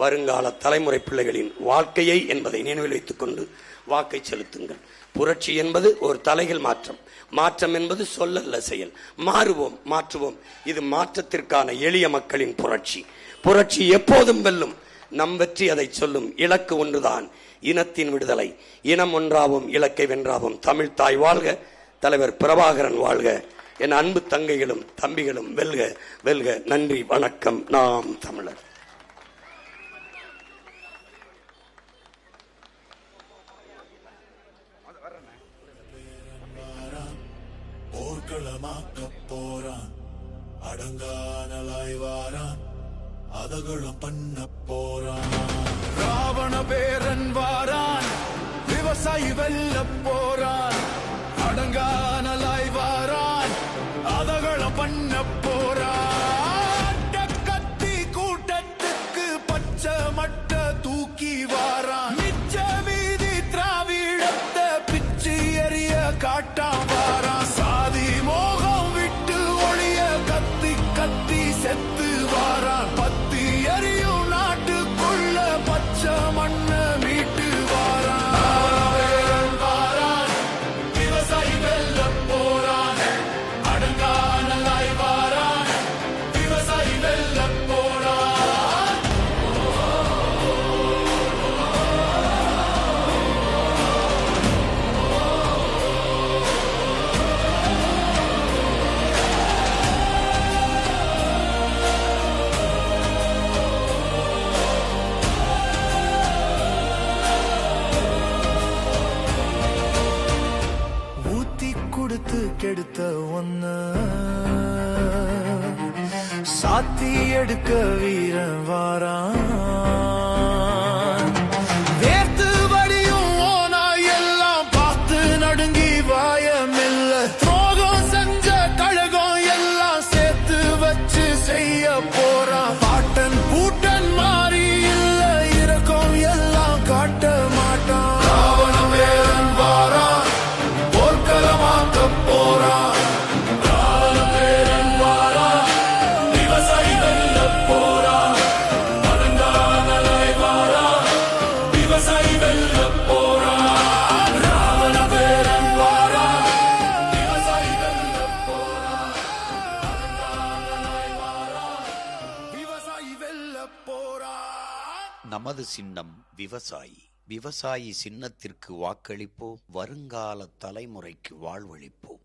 வருங்கால தலைமுறை பிள்ளைகளின் வாழ்க்கையை என்பதை நினைவில் வைத்துக் கொண்டு வாக்கை செலுத்துங்கள். புரட்சி என்பது ஒரு தலைகள் மாற்றம். மாற்றம் என்பது சொல்லல்ல, செயல். மாறுவோம், மாற்றுவோம். இது மாற்றத்திற்கான எளிய மக்களின் புரட்சி. புரட்சி எப்போதும் வெல்லும். நம் வெற்றி அதை சொல்லும். இலக்கு ஒன்றுதான், இனத்தின் விடுதலை. இனம் ஒன்றாவும், இலக்கை வென்றாவும். தமிழ் தாய் வாழ்க, தலைவர் பிரபாகரன் வாழ்க. என் அன்பு தங்கைகளும் தம்பிகளும் வெல்க, வெல்க. நன்றி, வணக்கம். நாம் தமிழர். போர்க்களமாக்கப் போறான், அடங்கானலாய் வாரான், அதகளும் பண்ண போறான். ராவண பேரன் வாரான், விவசாயி வெல்ல போறான், அடங்கானலாய் வாரான், அதகளும் பண்ண போறான். கத்தி கூட்டத்துக்கு பச்சை மட்ட தூக்கி வாரான், மிச்ச மீதி திராவிடத்தை பிச்சு எறிய காட்டான் வாரான். சாதி மோகம் விட்டு ஒளிய கத்தி கத்தி செத்து வாரான். பத்தி எரியும் நாட்டுக்குள்ள பச்சை மண்ண மீட்டு வாரான். வாரான், விவசாயி வெல்ல போறான், எடுக்க வீரன் வாரான். வேர்த்து வடியும் ஓனா எல்லாம் பார்த்து நடுங்கி வாயமில்ல. துரோகம் செஞ்ச கழகம் எல்லாம் சேர்த்து வச்சு செய்ய போறான். பாட்டன் பூட்டன் மாறி இல்ல இரக்கம் எல்லாம் காட்ட மாட்டான். ராவண பேரன் வாரான், போர்க்களமாக்க போறான். ராவண பேரன் வாரான், விவசாயி வெல்ல போறான். அடங்கானலாய் வாரான், விவசாயி வெல்ல போறான். ராவண பேரன் வாரான், விவசாயி வெல்ல போறான். அடங்கானலாய் வாரான், விவசாயி வெல்ல போறான். நமது சின்னம் விவசாயி. விவசாயி சின்னத்திற்கு வாக்களிப்போம், வருங்கால தலைமுறைக்கு வாழ்வளிப்போம்.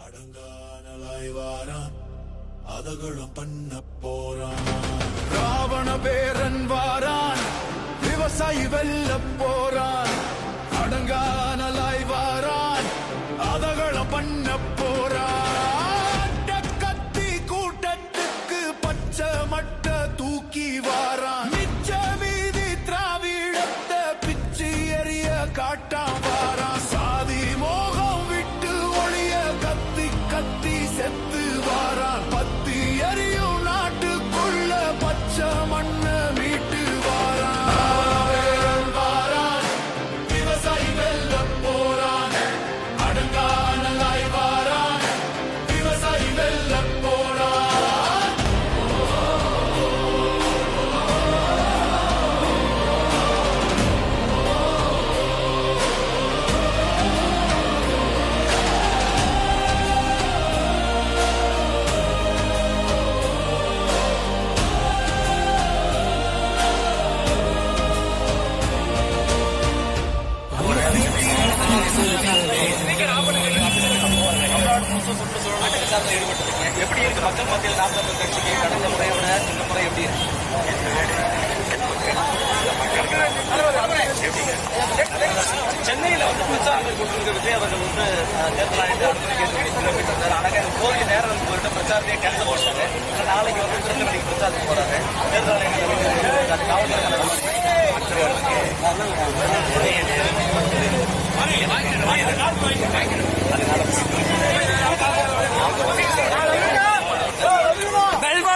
அடங்கானலாய் வாரான், அதகளும் பண்ண போறான். ராவண பேரன் வாரான், விவசாயி வெல்ல போறான். அடங்கானலாய் வாரான், அதகளும் பண்ண போறான். கத்தி கூட்டத்துக்கு பச்சை மட்ட தூக்கி வாரான். மிச்ச மீதி திராவிடத்தை பிச்சு எறிய காட்டான் வாரான். சாதி மோகம் விட்டு ஒளிய கத்தி கத்தி செத்து வாரான். பத்தி எரியும் நாட்டுக்குள்ள பச்சை மண்ண மீட்டு வாரான். வாரான், விவசாயி வெல்ல போறான். அடங்கானலாய் வாரான், விவசாயி வெல்ல போறான். எப்படி இருக்கு மக்கள் மத்தியில் நாம் தமிழர் கட்சிக்கு கடந்த முறையை விட இந்த முறை எப்படி இருக்கு? சென்னையில பிரச்சாரங்கள் கொண்டிருக்க விஜய் அவர்கள் தேர்தல் ஆணையத்தை அடுத்த கேட்டு ஆனால் போதிய நேரம் போயிட்டு பிரச்சாரத்தையே கேன்சல் போட்டாங்க. நாளைக்கு திருநெல்வேலிக்கு பிரச்சாரத்துக்கு போறாங்க. தேர்தல் ஆணையம் காவல்துறை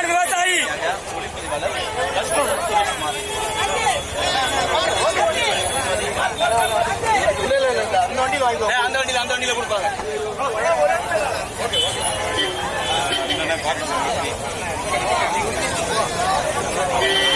விவசாயி அந்த வண்டியில கொடுப்பாங்க. Okay.